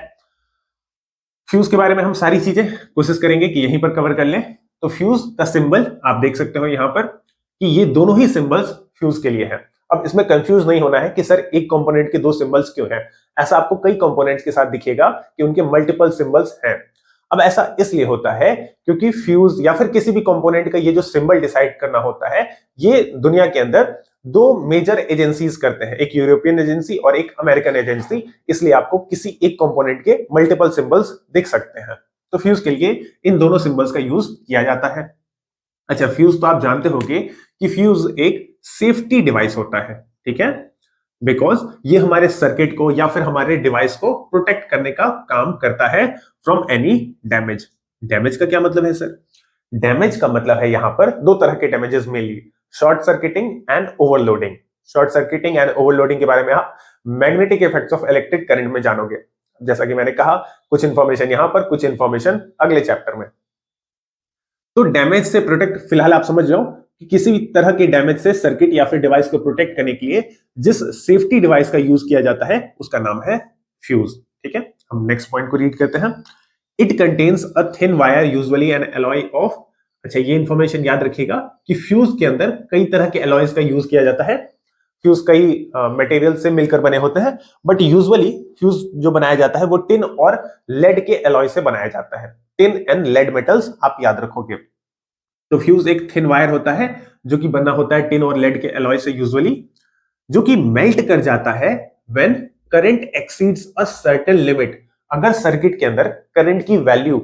फ्यूज के बारे में हम सारी चीजें कोशिश करेंगे कि यहीं पर कवर कर लें। तो फ्यूज का सिंबल आप देख सकते हो यहां पर कि ये दोनों ही सिंबल्स फ्यूज के लिए हैं। अब इसमें कंफ्यूज नहीं होना है कि सर एक कंपोनेंट के दो सिंबल्स क्यों हैं। ऐसा आपको कई कंपोनेंट्स के साथ दिखेगा कि उनके मल्टीपल सिंबल्स हैं। अब ऐसा इसलिए होता है क्योंकि फ्यूज या फिर किसी भी कंपोनेंट का ये जो सिंबल डिसाइड करना होता है, ये दुनिया के अंदर दो मेजर एजेंसीज करते हैं, एक यूरोपियन एजेंसी और एक अमेरिकन एजेंसी। इसलिए आपको किसी एक कंपोनेंट के मल्टीपल सिंबल्स दिख सकते हैं। तो फ्यूज के लिए इन दोनों सिंबल्स का यूज किया जाता है। अच्छा, फ्यूज तो आप जानते होंगे कि फ्यूज एक सेफ्टी डिवाइस होता है, ठीक है, बिकॉज ये हमारे सर्किट को या फिर हमारे डिवाइस को प्रोटेक्ट करने का काम करता है फ्रॉम एनी डैमेज। डैमेज का क्या मतलब है सर? डैमेज का मतलब है यहां पर दो तरह के damages mainly, short circuiting and overloading. Short circuiting and overloading के बारे में आप magnetic effects of electric current में जानोगे। जैसा कि मैंने कहा, कुछ इंफॉर्मेशन यहां पर, कुछ इंफॉर्मेशन अगले चैप्टर में। तो डैमेज से प्रोटेक्ट, फिलहाल आप समझ जाओ कि किसी भी तरह के डैमेज से सर्किट या फिर डिवाइस को प्रोटेक्ट करने के लिए जिस सेफ्टी डिवाइस का यूज किया जाता है उसका नाम है फ्यूज। ठीक है, हम नेक्स्ट पॉइंट को रीड करते हैं। It contains a thin wire usually N alloy of. अच्छा, ये इंफॉर्मेशन याद रखिएगा कि फ्यूज के अंदर कई तरह के एलॉयज का यूज किया जाता है। फ्यूज कई मटेरियल से मिलकर बने होते हैं, बट यूजुअली फ्यूज जो बनाया जाता है वो टिन और लेड के एलॉय से बनाया जाता है। टिन एंड लेड मेटल्स आप याद रखोगे। तो फ्यूज एक थिन वायर होता है जो कि बना होता है टिन और लेड के एलॉय से यूजुअली, जो कि मेल्ट कर जाता है when current exceeds a certain limit. अगर सर्किट के अंदर करंट की वैल्यू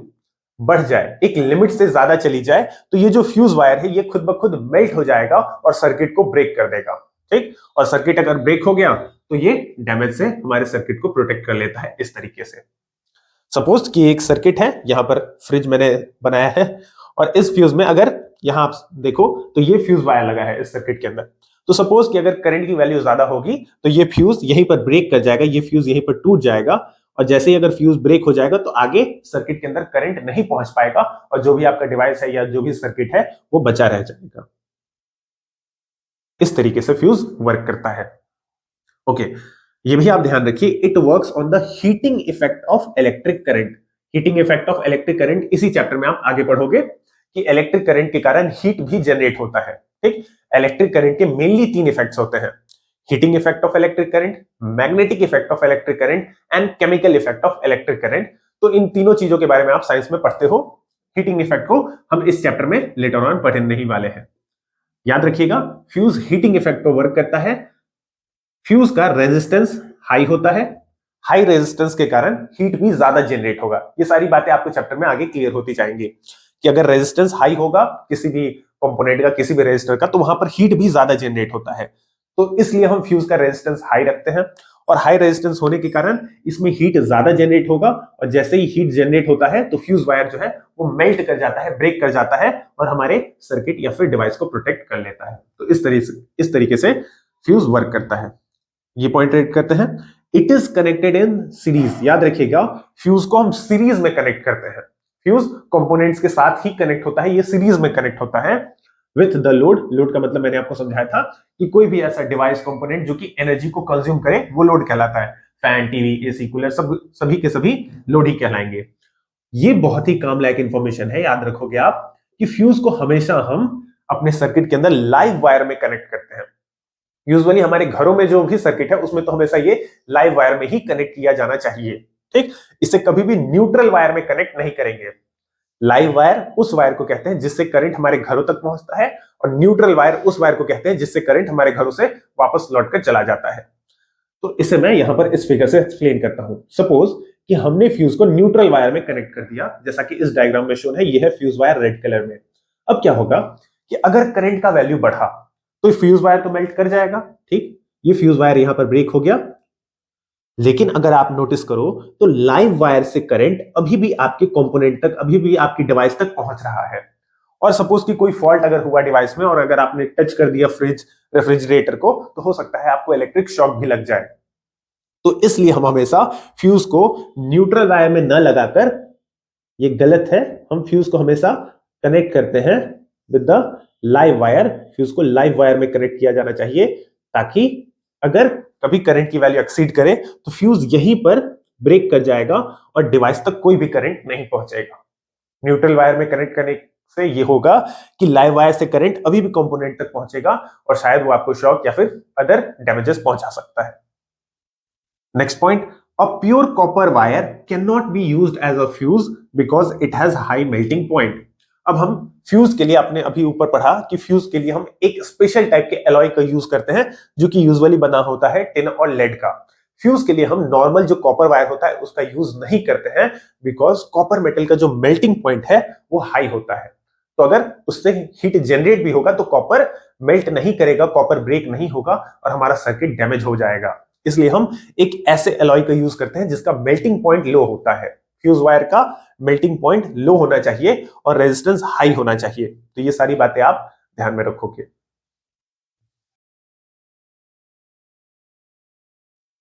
बढ़ जाए, एक लिमिट से ज्यादा चली जाए, तो ये जो फ्यूज वायर है ये खुद ब खुद मेल्ट हो जाएगा और सर्किट को ब्रेक कर देगा। ठीक, और सर्किट अगर ब्रेक हो गया तो ये डैमेज से हमारे सर्किट को प्रोटेक्ट कर लेता है इस तरीके से। सपोज कि एक सर्किट है, यहां पर फ्रिज मैंने बनाया है और इस फ्यूज में अगर यहां आप देखो तो ये फ्यूज वायर लगा है इस सर्किट के अंदर। तो सपोज कि अगर करंट की वैल्यू ज्यादा होगी तो ये फ्यूज यहीं पर ब्रेक कर जाएगा, ये फ्यूज यहीं पर टूट जाएगा, और जैसे ही अगर फ्यूज ब्रेक हो जाएगा तो आगे सर्किट के अंदर करंट नहीं पहुंच पाएगा और जो भी आपका डिवाइस है या जो भी सर्किट है वो बचा रह जाएगा। इस तरीके से फ्यूज वर्क करता है। ओके, ये भी आप ध्यान रखिए, it works on the heating effect of electric current. Heating effect of electric current इसी चैप्टर में आप आगे पढ़ोगे कि इलेक्ट्रिक करंट के कारण हीट भी जनरेट होता है। ठीक, इलेक्ट्रिक करंट के मेनली तीन इफेक्ट्स होते हैं, heating effect of electric current, magnetic effect of electric current and chemical effect of electric current. तो इन तीनों चीजों के बारे में आप साइंस में पढ़ते हो। हीटिंग इफेक्ट को हम इस चैप्टर में लेटर ऑन पढ़ने ही वाले हैं। याद रखिएगा, फ्यूज हीटिंग इफेक्ट पर वर्क करता है। फ्यूज का रेजिस्टेंस हाई होता है, हाई रेजिस्टेंस के कारण हीट भी ज्यादा जनरेट होगा। ये सारी बातें आपको चैप्टर में आगे क्लियर होती जाएंगी कि अगर रेजिस्टेंस हाई होगा किसी भी कंपोनेंट का, किसी भी रेजिस्टर का, तो वहां पर हीट भी ज्यादा जनरेट होता है। तो इसलिए हम फ्यूज का रेजिस्टेंस हाई रखते हैं, और हाई रेजिस्टेंस होने के कारण इसमें हीट ज्यादा जनरेट होगा, और जैसे ही हीट जनरेट होता है तो फ्यूज वायर जो है वो मेल्ट कर जाता है, ब्रेक कर जाता है और हमारे सर्किट या फिर डिवाइस को प्रोटेक्ट कर लेता है। तो इस तरीके से फ्यूज वर्क करता है। ये पॉइंट रेड करते हैं। It is connected in series. याद रखिएगा, फ्यूज को हम सीरीज में कनेक्ट करते हैं। फ्यूज कंपोनेंट्स के साथ ही कनेक्ट होता है, ये सीरीज में कनेक्ट होता है विथ द लोड। लोड का मतलब मैंने आपको समझाया था कि कोई भी ऐसा डिवाइस कंपोनेंट जो कि एनर्जी को कंज्यूम करे वो लोड कहलाता है। फैन, टीवी, एसी, कूलर, सभी के सभी लोड ही कहलाएंगे। ये बहुत ही काम लायक इंफॉर्मेशन है, याद रखोगे आप कि फ्यूज को हमेशा हम अपने सर्किट के अंदर लाइव वायर में कनेक्ट करते हैं। यूजुअली हमारे घरों में जो भी सर्किट है उसमें तो हमेशा ये लाइव वायर में ही कनेक्ट किया जाना चाहिए। ठीक, इसे कभी भी न्यूट्रल वायर में कनेक्ट नहीं करेंगे। लाइव वायर उस वायर को कहते हैं जिससे करंट हमारे घरों तक पहुंचता है, और न्यूट्रल वायर उस वायर को कहते हैं जिससे करंट हमारे घरों से वापस लौटकर चला जाता है। तो इसे मैं यहां पर इस फिगर से एक्सप्लेन करता हूं। सपोज कि हमने फ्यूज को न्यूट्रल वायर में कनेक्ट कर दिया, जैसा कि इस डायग्राम में शोन है, यह है फ्यूज वायर रेड कलर में। अब क्या होगा कि अगर करंट का वैल्यू बढ़ा तो फ्यूज वायर तो मेल्ट कर जाएगा। ठीक, ये फ्यूज वायर यहां पर ब्रेक हो गया, लेकिन अगर आप नोटिस करो तो लाइव वायर से करंट अभी भी आपके कंपोनेंट तक, अभी भी आपकी डिवाइस तक पहुंच रहा है। और सपोज कि कोई फॉल्ट अगर हुआ डिवाइस में और अगर आपने टच कर दिया फ्रिज, रेफ्रिजरेटर को, तो हो सकता है आपको इलेक्ट्रिक शॉक भी लग जाए। तो इसलिए हम हमेशा फ्यूज को न्यूट्रल वायर में न लगाकर, ये गलत है, हम फ्यूज को हमेशा कनेक्ट करते हैं with the live wire. Fuse को लाइव वायर में कनेक्ट किया जाना चाहिए, ताकि अगर कभी करंट की वैल्यू एक्सीड करे तो फ्यूज यहीं पर ब्रेक कर जाएगा और डिवाइस तक कोई भी करंट नहीं पहुंचेगा। न्यूट्रल वायर में कनेक्ट से ये होगा कि लाइव वायर से करंट अभी भी कंपोनेंट तक पहुंचेगा और शायद वो आपको शॉक या फिर अदर डैमेजेस पहुंचा सकता है। Next point, a pure copper wire cannot be used as a fuse because it has high melting point। अब हम फ्यूज के लिए, आपने अभी ऊपर पढ़ा कि फ्यूज के लिए हम एक स्पेशल टाइप के एलॉय का यूज करते हैं जो कि यूजुअली बना होता है टिन और लेड का। फ्यूज के लिए हम नॉर्मल जो कॉपर वायर होता है उसका यूज नहीं करते हैं बिकॉज कॉपर मेटल का जो मेल्टिंग पॉइंट है वो हाई होता है। तो अगर उससे हीट जनरेट भी होगा तो कॉपर मेल्ट नहीं करेगा, कॉपर ब्रेक नहीं होगा और हमारा सर्किट डैमेज हो जाएगा। इसलिए हम एक ऐसे एलॉय का यूज करते हैं जिसका मेल्टिंग पॉइंट लो होता है। फ्यूज वायर का मेल्टिंग पॉइंट लो होना चाहिए और रेजिस्टेंस हाई होना चाहिए। तो ये सारी बातें आप ध्यान में रखोगे।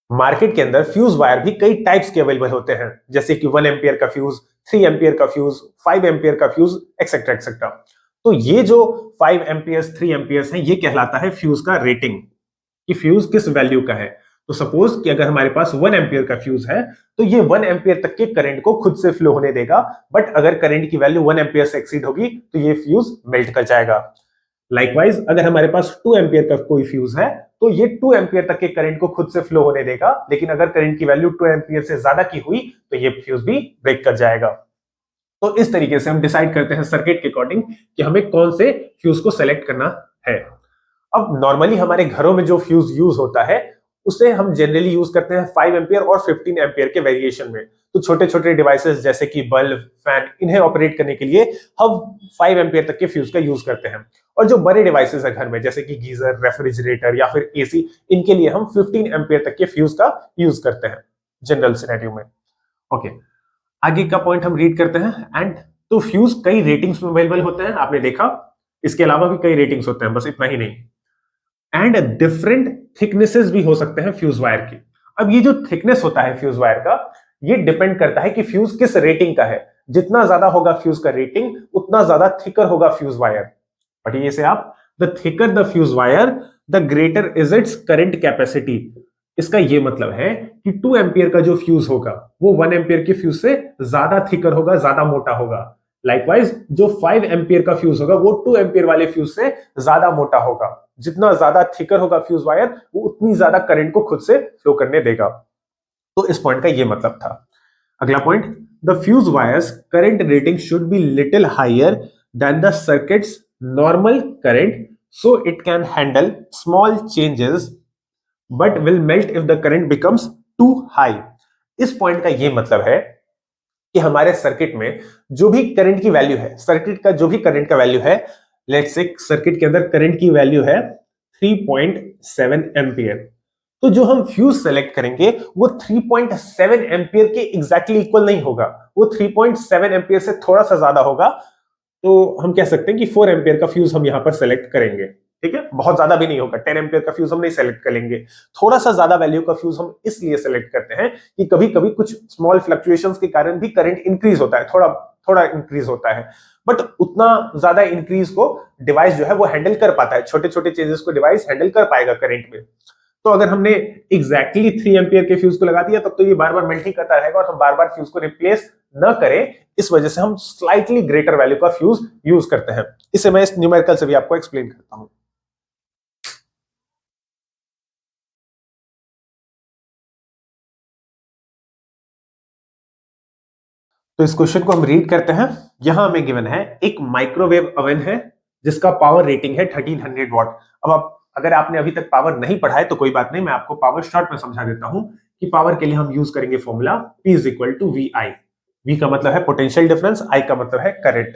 मार्केट के अंदर फ्यूज वायर भी कई टाइप्स के अवेलेबल होते हैं, जैसे कि 1 एम्पियर का फ्यूज, 3 एम्पियर का फ्यूज, 5 एम्पियर का फ्यूज, एक्सेट्रा एक्सेट्रा। तो ये जो 5 एम्पियर्स, 3 एम्पियर्स हैं, ये कहलाता है फ्यूज का रेटिंग कि फ्यूज किस वैल्यू का है। तो सपोज कि अगर हमारे पास 1 एम्पियर का फ्यूज है तो ये 1 एम्पियर तक के करंट को खुद से फ्लो होने देगा, बट अगर करंट की वैल्यू 1 एम्पियर से एक्सीड होगी तो ये फ्यूज मेल्ट कर जाएगा। लाइकवाइज अगर हमारे पास 2 एम्पियर का कोई फ्यूज है तो ये 2 एम्पियर तक के करंट को खुद से फ्लो होने देगा, लेकिन अगर करंट की वैल्यू 2 एम्पियर से ज्यादा की हुई तो ये फ्यूज भी ब्रेक कर जाएगा। तो इस तरीके से हम डिसाइड करते हैं सर्किट के अकॉर्डिंग कि हमें कौन से फ्यूज को सेलेक्ट करना है। अब नॉर्मली हमारे घरों में जो फ्यूज यूज होता है उसे हम जनरली यूज करते हैं 5 एम्पियर और 15 एम्पियर के वेरिएशन में। तो छोटे छोटे डिवाइसेस जैसे कि बल्ब, फैन, इन्हें ऑपरेट करने के लिए हम 5 एम्पियर तक के फ्यूज का यूज करते हैं। और जो बड़े डिवाइसेस है घर में जैसे कि गीजर, रेफ्रिजरेटर या फिर एसी, इनके लिए हम 15 एम्पियर तक के फ्यूज का यूज करते हैं जनरल सिनेरियो में। ओके, आगे का पॉइंट हम रीड करते हैं। एंड तो फ्यूज कई रेटिंग्स में अवेलेबल होते हैं, आपने देखा। इसके अलावा भी कई रेटिंग्स होते हैं, बस इतना ही नहीं। एंड डिफरेंट थिकनेसेस भी हो सकते हैं फ्यूज वायर की। अब ये जो थिकनेस होता है फ्यूज वायर का, ये डिपेंड करता है कि फ्यूज किस रेटिंग का है। जितना ज्यादा होगा फ्यूज का रेटिंग उतना ज्यादा थिकर होगा फ्यूज वायर। पढ़िए इसे आप, the thicker the fuse wire the greater is its current capacity. इसका ये मतलब है कि 2 एम्पियर का जो फ्यूज होगा वो 1 एम्पियर के फ्यूज से ज्यादा थिकर होगा, ज्यादा मोटा होगा। लाइकवाइज जो 5 एम्पियर का फ्यूज होगा वो 2 एम्पियर वाले फ्यूज से ज्यादा मोटा होगा। जितना ज्यादा थिकर होगा फ्यूज वायर वो उतनी ज्यादा करंट को खुद से फ्लो करने देगा। तो इस पॉइंट का ये मतलब था। अगला point, the fuse wire's current rating should be little higher than the circuit's normal current so it can handle small changes but will melt if the current becomes too high. इस point का ये मतलब है कि हमारे circuit में जो भी करंट की वैल्यू है, सर्किट का जो भी करंट का वैल्यू है, लेट्स से सर्किट के अंदर करंट की वैल्यू है 3.7 एम्पियर। तो जो हम फ्यूज सेलेक्ट करेंगे वो 3.7 एम्पियर के एग्जैक्टली इक्वल नहीं होगा, वो 3.7 एम्पियर से थोड़ा सा ज्यादा होगा। तो हम कह सकते हैं कि 4 एम्पियर का फ्यूज हम यहां पर सेलेक्ट करेंगे। ठीक है, बहुत ज्यादा भी नहीं होगा। 10 एम्पियर का फ्यूज हम नहीं सेलेक्ट करेंगे। थोड़ा सा ज्यादा वैल्यू का फ्यूज हम इसलिए सेलेक्ट करते हैं कि कभी कभी कुछ स्मॉल फ्लक्चुएशंस के कारण भी करंट इंक्रीज होता है, थोड़ा थोड़ा इंक्रीज होता है, बट उतना ज्यादा इंक्रीज को डिवाइस जो है वो हैंडल कर पाता है। छोटे छोटे चेंजेस को डिवाइस हैंडल कर पाएगा करंट में। तो अगर हमने एग्जैक्टली 3 एम्पियर के फ्यूज को लगा दिया तब तो ये बार बार मेल्ट ही करता रहेगा और हम बार बार फ्यूज को रिप्लेस न करें, इस वजह से हम स्लाइटली ग्रेटर वैल्यू का फ्यूज यूज करते हैं। इसे मैं इस न्यूमेरिकल से भी आपको एक्सप्लेन करता हूं। तो इस क्वेश्चन को हम रीड करते हैं। यहां हमें गिवन है एक माइक्रोवेव ओवन है जिसका पावर रेटिंग है 1300 वॉट। अब आप, अगर आपने अभी तक पावर नहीं पढ़ा है तो कोई बात नहीं, मैं आपको पावर शॉर्ट में समझा देता हूं कि पावर के लिए हम यूज करेंगे formula P is equal to VI। V का मतलब है पोटेंशियल डिफरेंस, I का मतलब है करंट।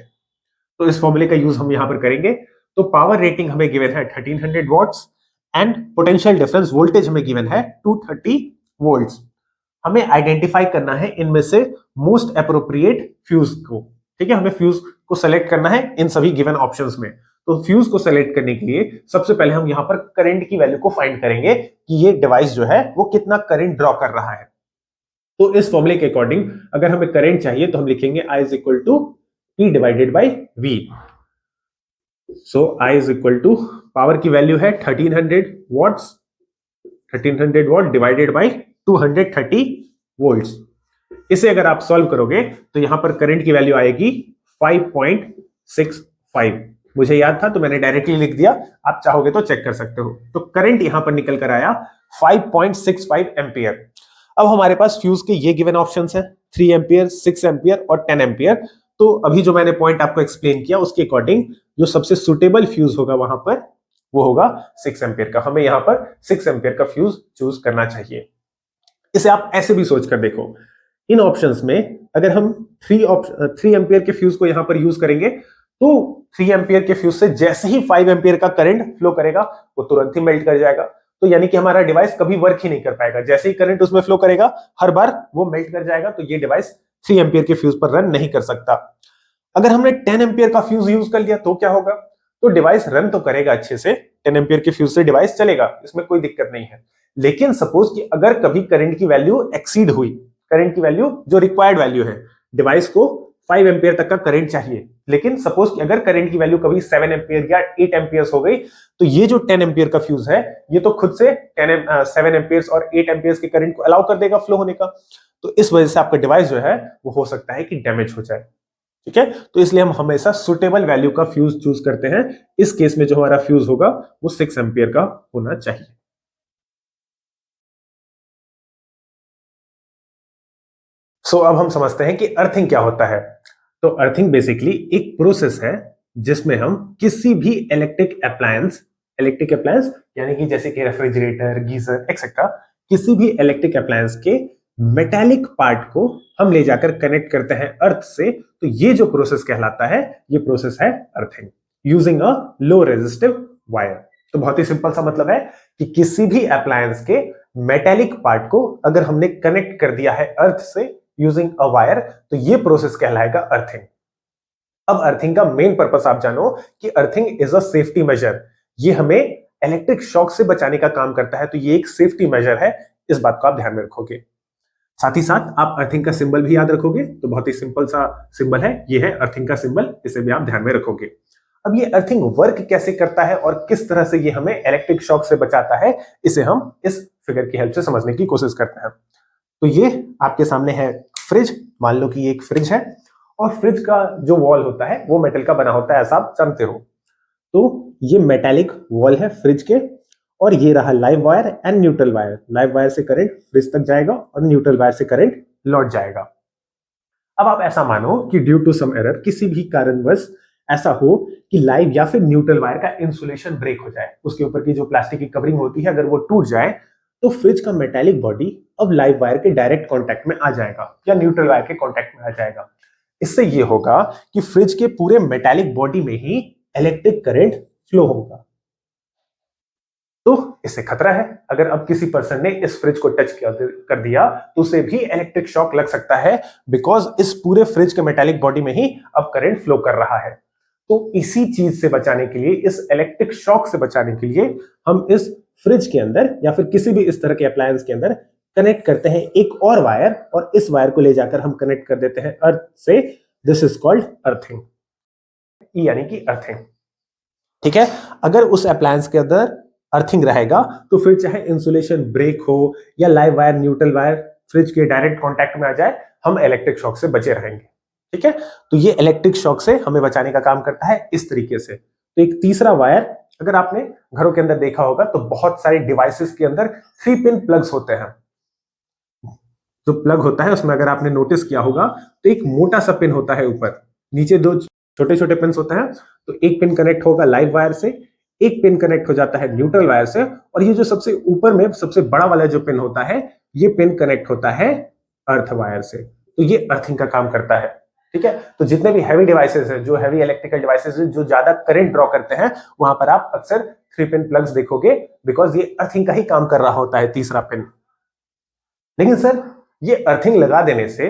तो इस फॉर्मूले का यूज हम यहां पर करेंगे। तो पावर रेटिंग हमें गिवन है 1300 watts and potential difference voltage हमें गिवन है 230 वोल्ट्स। हमें आइडेंटिफाई करना है इनमें से मोस्ट एप्रोप्रिएट फ्यूज को। ठीक है, हमें फ्यूज को सेलेक्ट करना है इन सभी गिवन ऑप्शंस में। तो फ्यूज को सेलेक्ट करने के लिए सबसे पहले हम यहां पर करंट की वैल्यू को फाइंड करेंगे कि ये डिवाइस जो है वो कितना करंट ड्रॉ कर रहा है। तो इस फॉर्मूले के अकॉर्डिंग अगर हमें करंट चाहिए तो हम लिखेंगे I is equal to P divided by V। सो I is equal to, power की वैल्यू है 1300 watts, 1300 watt divided by 230 volts. इसे अगर आप सॉल्व करोगे तो यहां पर करंट की वैल्यू आएगी 5.6 5.65 मुझे याद था तो मैंने डायरेक्टली लिख दिया, आप चाहोगे तो चेक कर सकते हो। तो करंट यहां पर निकल कर आया 5.65 एम्पियर। अब हमारे पास फ्यूज के ये गिवन ऑप्शंस हैं, 3 एम्पियर, 6 एम्पियर और 10 एम्पियर। तो अभी जो मैंने पॉइंट आपको एक्सप्लेन किया उसके अकॉर्डिंग जो सबसे सुटेबल फ्यूज होगा वहां पर वो होगा 6 एम्पियर का। हमें यहां पर 6 एम्पियर का फ्यूज चूज करना चाहिए। इसे आप ऐसे भी सोच कर देखो, इन ऑप्शंस में अगर हम 3 एम्पियर के फ्यूज को यहां पर यूज करेंगे तो 3 एम्पियर के फ्यूज से जैसे ही 5 एम्पियर का करंट फ्लो करेगा वो तुरंत ही मेल्ट कर जाएगा। तो यानी कि हमारा डिवाइस कभी वर्क ही नहीं कर पाएगा, जैसे ही करंट उसमें फ्लो करेगा हर बार वो मेल्ट कर जाएगा। तो ये डिवाइस 3 एम्पियर के फ्यूज पर रन नहीं कर सकता। अगर हमने 10 एम्पियर का फ्यूज यूज कर लिया तो क्या होगा, तो डिवाइस रन तो करेगा अच्छे से, 10 एम्पियर के फ्यूज से डिवाइस चलेगा, इसमें कोई दिक्कत नहीं है। लेकिन सपोज कि अगर कभी करंट की वैल्यू एक्सीड हुई, करंट की वैल्यू जो रिक्वायर्ड वैल्यू है, डिवाइस को 5 एम्पियर तक का करंट चाहिए, लेकिन सपोज कि अगर करंट की वैल्यू कभी 7 एम्पियर या 8 एम्पियर्स हो गई तो ये जो 10 एम्पियर का फ्यूज है ये तो खुद से 7 एम्पियर्स और 8 एम्पियर्स के करंट को अलाउ कर देगा फ्लो होने का। तो इस वजह से आपका डिवाइस जो है वो हो सकता है कि डैमेज हो जाए। ठीक है, तो इसलिए हम हमेशा सुटेबल वैल्यू का फ्यूज चूज करते हैं। इस केस में जो हमारा फ्यूज होगा वो 6 एम्पियर का होना चाहिए। अब हम समझते हैं कि अर्थिंग क्या होता है। तो अर्थिंग बेसिकली एक प्रोसेस है जिसमें हम किसी भी इलेक्ट्रिक अप्लायंस यानी कि जैसे कि रेफ्रिजरेटर, गीजर एक्सेट्रा, किसी भी इलेक्ट्रिक अप्लायंस के मेटालिक पार्ट को हम ले जाकर कनेक्ट करते हैं अर्थ से। तो ये जो प्रोसेस कहलाता है ये प्रोसेस है earthing using a low resistive wire. तो बहुत ही सिंपल सा मतलब है कि किसी भी अप्लायंस के मेटालिक पार्ट को अगर हमने कनेक्ट कर दिया है अर्थ से यूजिंग अ वायर तो ये प्रोसेस कहलाएगा अर्थिंग। अब अर्थिंग का मेन पर्पस आप जानो कि earthing is a safety major. ये हमें इलेक्ट्रिक शॉक से बचाने का काम करता है, तो ये एक सेफ्टी मेजर है, इस बात को आप ध्यान में रखोगे। साथ ही साथ आप अर्थिंग का सिंबल भी याद रखोगे, तो बहुत ही सिंपल सा सिंबल है, ये है अर्थिंग का सिंबल, इसे भी आप ध्यान में रखोगे। अब ये अर्थिंग वर्क कैसे करता है और किस तरह से ये हमें इलेक्ट्रिक शॉक से बचाता है, इसे हम इस फिगर की हेल्प से समझने की कोशिश करते हैं। तो ये आपके सामने है फ्रिज, मान लो कि ये एक फ्रिज है और फ्रिज का जो वॉल होता है वो मेटल का बना होता है, ऐसा आप जानते हो। तो ये मेटालिक वॉल है फ्रिज के और ये रहा live wire and neutral wire. Live wire से करंट फ्रिज तक जाएगा और न्यूट्रल वायर से करंट लौट जाएगा। अब आप ऐसा मानो कि ड्यू टू सम एरर, किसी भी कारणवश ऐसा हो कि लाइव या फिर न्यूट्रल वायर का इंसुलेशन ब्रेक हो जाए, उसके ऊपर की जो प्लास्टिक की कवरिंग होती है अगर वो टूट जाए तो फ्रिज का मेटालिक बॉडी अब लाइव वायर के डायरेक्ट कांटेक्ट में आ जाएगा या न्यूट्रल वायर के कांटेक्ट में आ जाएगा। इससे ये होगा कि फ्रिज के पूरे मेटालिक बॉडी में ही इलेक्ट्रिक करंट फ्लो होगा। तो इससे खतरा है, अगर अब किसी पर्सन ने इस फ्रिज को टच कर दिया तो उसे भी इलेक्ट्रिक शॉक लग सकता है, बिकॉज इस पूरे फ्रिज के मेटालिक बॉडी में ही अब करंट फ्लो कर रहा है। तो इसी चीज से बचाने के लिए, इस इलेक्ट्रिक शॉक से बचाने के लिए हम इस फ्रिज के अंदर या फिर किसी भी इस तरह के अप्लायंस के अंदर कनेक्ट करते हैं एक और वायर, और इस वायर को ले जाकर हम कनेक्ट कर देते हैं अर्थ से। दिस इज कॉल्ड अर्थिंग, यानी कि अर्थिंग। ठीक है, अगर उस अप्लायंस के अंदर अर्थिंग रहेगा तो फिर चाहे इंसुलेशन ब्रेक हो या live wire neutral wire fridge के डायरेक्ट कांटेक्ट में आ जाए, हम इलेक्ट्रिक शॉक से बचे रहेंगे। ठीक है, तो ये इलेक्ट्रिक शॉक से हमें बचाने का काम करता है इस तरीके से। तो एक तीसरा वायर, अगर आपने घरों के अंदर देखा होगा तो बहुत सारे डिवाइसेस के अंदर 3 पिन प्लग्स होते हैं। जो प्लग होता है उसमें अगर आपने नोटिस किया होगा तो एक मोटा सा पिन होता है ऊपर, नीचे 2 छोटे छोटे पिन होते हैं। तो एक पिन कनेक्ट होगा लाइव वायर से, एक पिन कनेक्ट हो जाता है न्यूट्रल वायर से, और ये जो सबसे ऊपर में सबसे बड़ा वाला जो पिन होता है ये पिन कनेक्ट होता है अर्थ वायर से। तो ये अर्थिंग का काम करता है। ठीक है, तो जितने भी हैवी डिवाइसेस हैं, जो हैवी इलेक्ट्रिकल डिवाइसेस हैं जो ज्यादा करंट ड्रॉ करते हैं, वहां पर आप अक्सर 3 पिन प्लग्स देखोगे, बिकॉज ये अर्थिंग का ही काम कर रहा होता है तीसरा पिन। लेकिन सर, ये अर्थिंग लगा देने से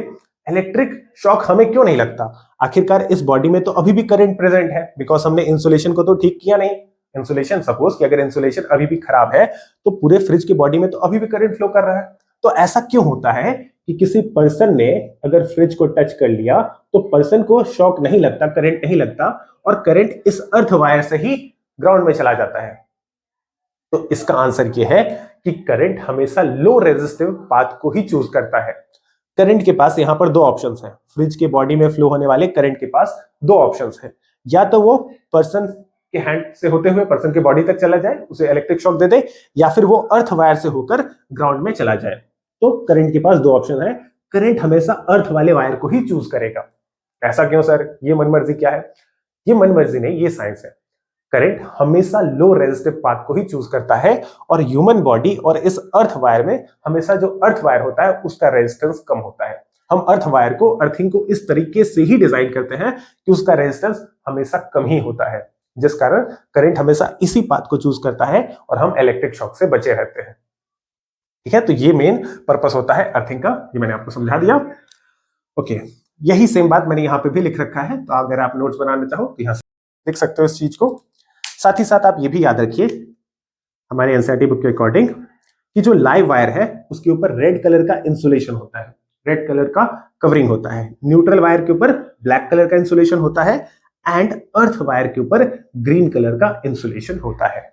इलेक्ट्रिक शॉक हमें क्यों नहीं लगता? आखिरकार इस बॉडी में तो अभी भी करंट प्रेजेंट है, बिकॉज हमने इंसुलेशन को तो ठीक किया नहीं। इंसुलेशन, सपोज कि अगर इंसुलेशन अभी भी खराब है तो पूरे फ्रिज की बॉडी में तो अभी भी करंट फ्लो कर रहा है। तो ऐसा क्यों होता है कि किसी पर्सन ने अगर फ्रिज को टच कर लिया तो पर्सन को शॉक नहीं लगता, करंट नहीं लगता, और करंट इस अर्थ वायर से ही ग्राउंड में चला जाता है? तो इसका आंसर यह है कि करंट हमेशा लो रेजिस्टिव पाथ को ही चूज करता है। करंट के पास यहां पर 2 ऑप्शंस हैं, फ्रिज के बॉडी में फ्लो होने वाले करंट के पास 2 ऑप्शंस हैं। या तो वो पर्सन के हैंड से होते हुए पर्सन के बॉडी तक चला जाए, उसे इलेक्ट्रिक शॉक दे दे, या फिर वो अर्थ वायर से होकर ग्राउंड में चला जाए। तो करंट के पास दो ऑप्शन है। करंट हमेशा अर्थ वाले वायर को ही चूज करेगा। ऐसा क्यों सर? ये मनमर्जी क्या है? ये मनमर्जी नहीं, ये साइंस है। करंट हमेशा लो रेजिस्टिव पाथ को ही चूज करता है, और ह्यूमन बॉडी और इस अर्थ वायर में हमेशा जो अर्थ वायर होता है उसका रेजिस्टेंस कम होता है। हम अर्थ वायर को, अर्थिंग को इस तरीके से ही डिजाइन करते हैं कि उसका रेजिस्टेंस हमेशा कम ही होता है, जिस कारण करंट हमेशा इसी पाथ को चूज करता है और हम इलेक्ट्रिक शॉक से बचे रहते हैं। ठीक है, तो ये मेन पर्पस होता है अर्थिंग का, ये मैंने आपको समझा दिया। ओके, यही सेम बात मैंने यहाँ पे भी लिख रखा है, तो अगर आप नोट्स बनाना चाहो तो यहाँ से लिख सकते हो इस चीज को। साथ ही साथ आप ये भी याद रखिए हमारे एनसीईआरटी बुक के अकॉर्डिंग कि जो लाइव वायर है उसके ऊपर रेड कलर का इंसुलेशन होता है, रेड कलर का कवरिंग होता है। न्यूट्रल वायर के ऊपर ब्लैक कलर का इंसुलेशन होता है, एंड अर्थ वायर के ऊपर ग्रीन कलर का इंसुलेशन होता है।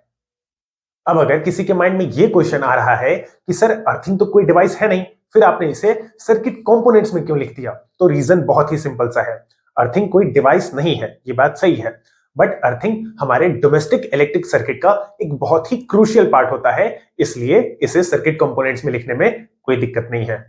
अब अगर किसी के माइंड में ये क्वेश्चन आ रहा है कि सर अर्थिंग तो कोई डिवाइस है नहीं, फिर आपने इसे सर्किट कंपोनेंट्स में क्यों लिख दिया? तो रीजन बहुत ही सिंपल सा है। अर्थिंग कोई डिवाइस नहीं है, ये बात सही है, बट अर्थिंग हमारे डोमेस्टिक इलेक्ट्रिक सर्किट का एक बहुत ही क्रूशियल पार्ट होता है, इसलिए इसे सर्किट कंपोनेंट्स में लिखने में कोई दिक्कत नहीं है।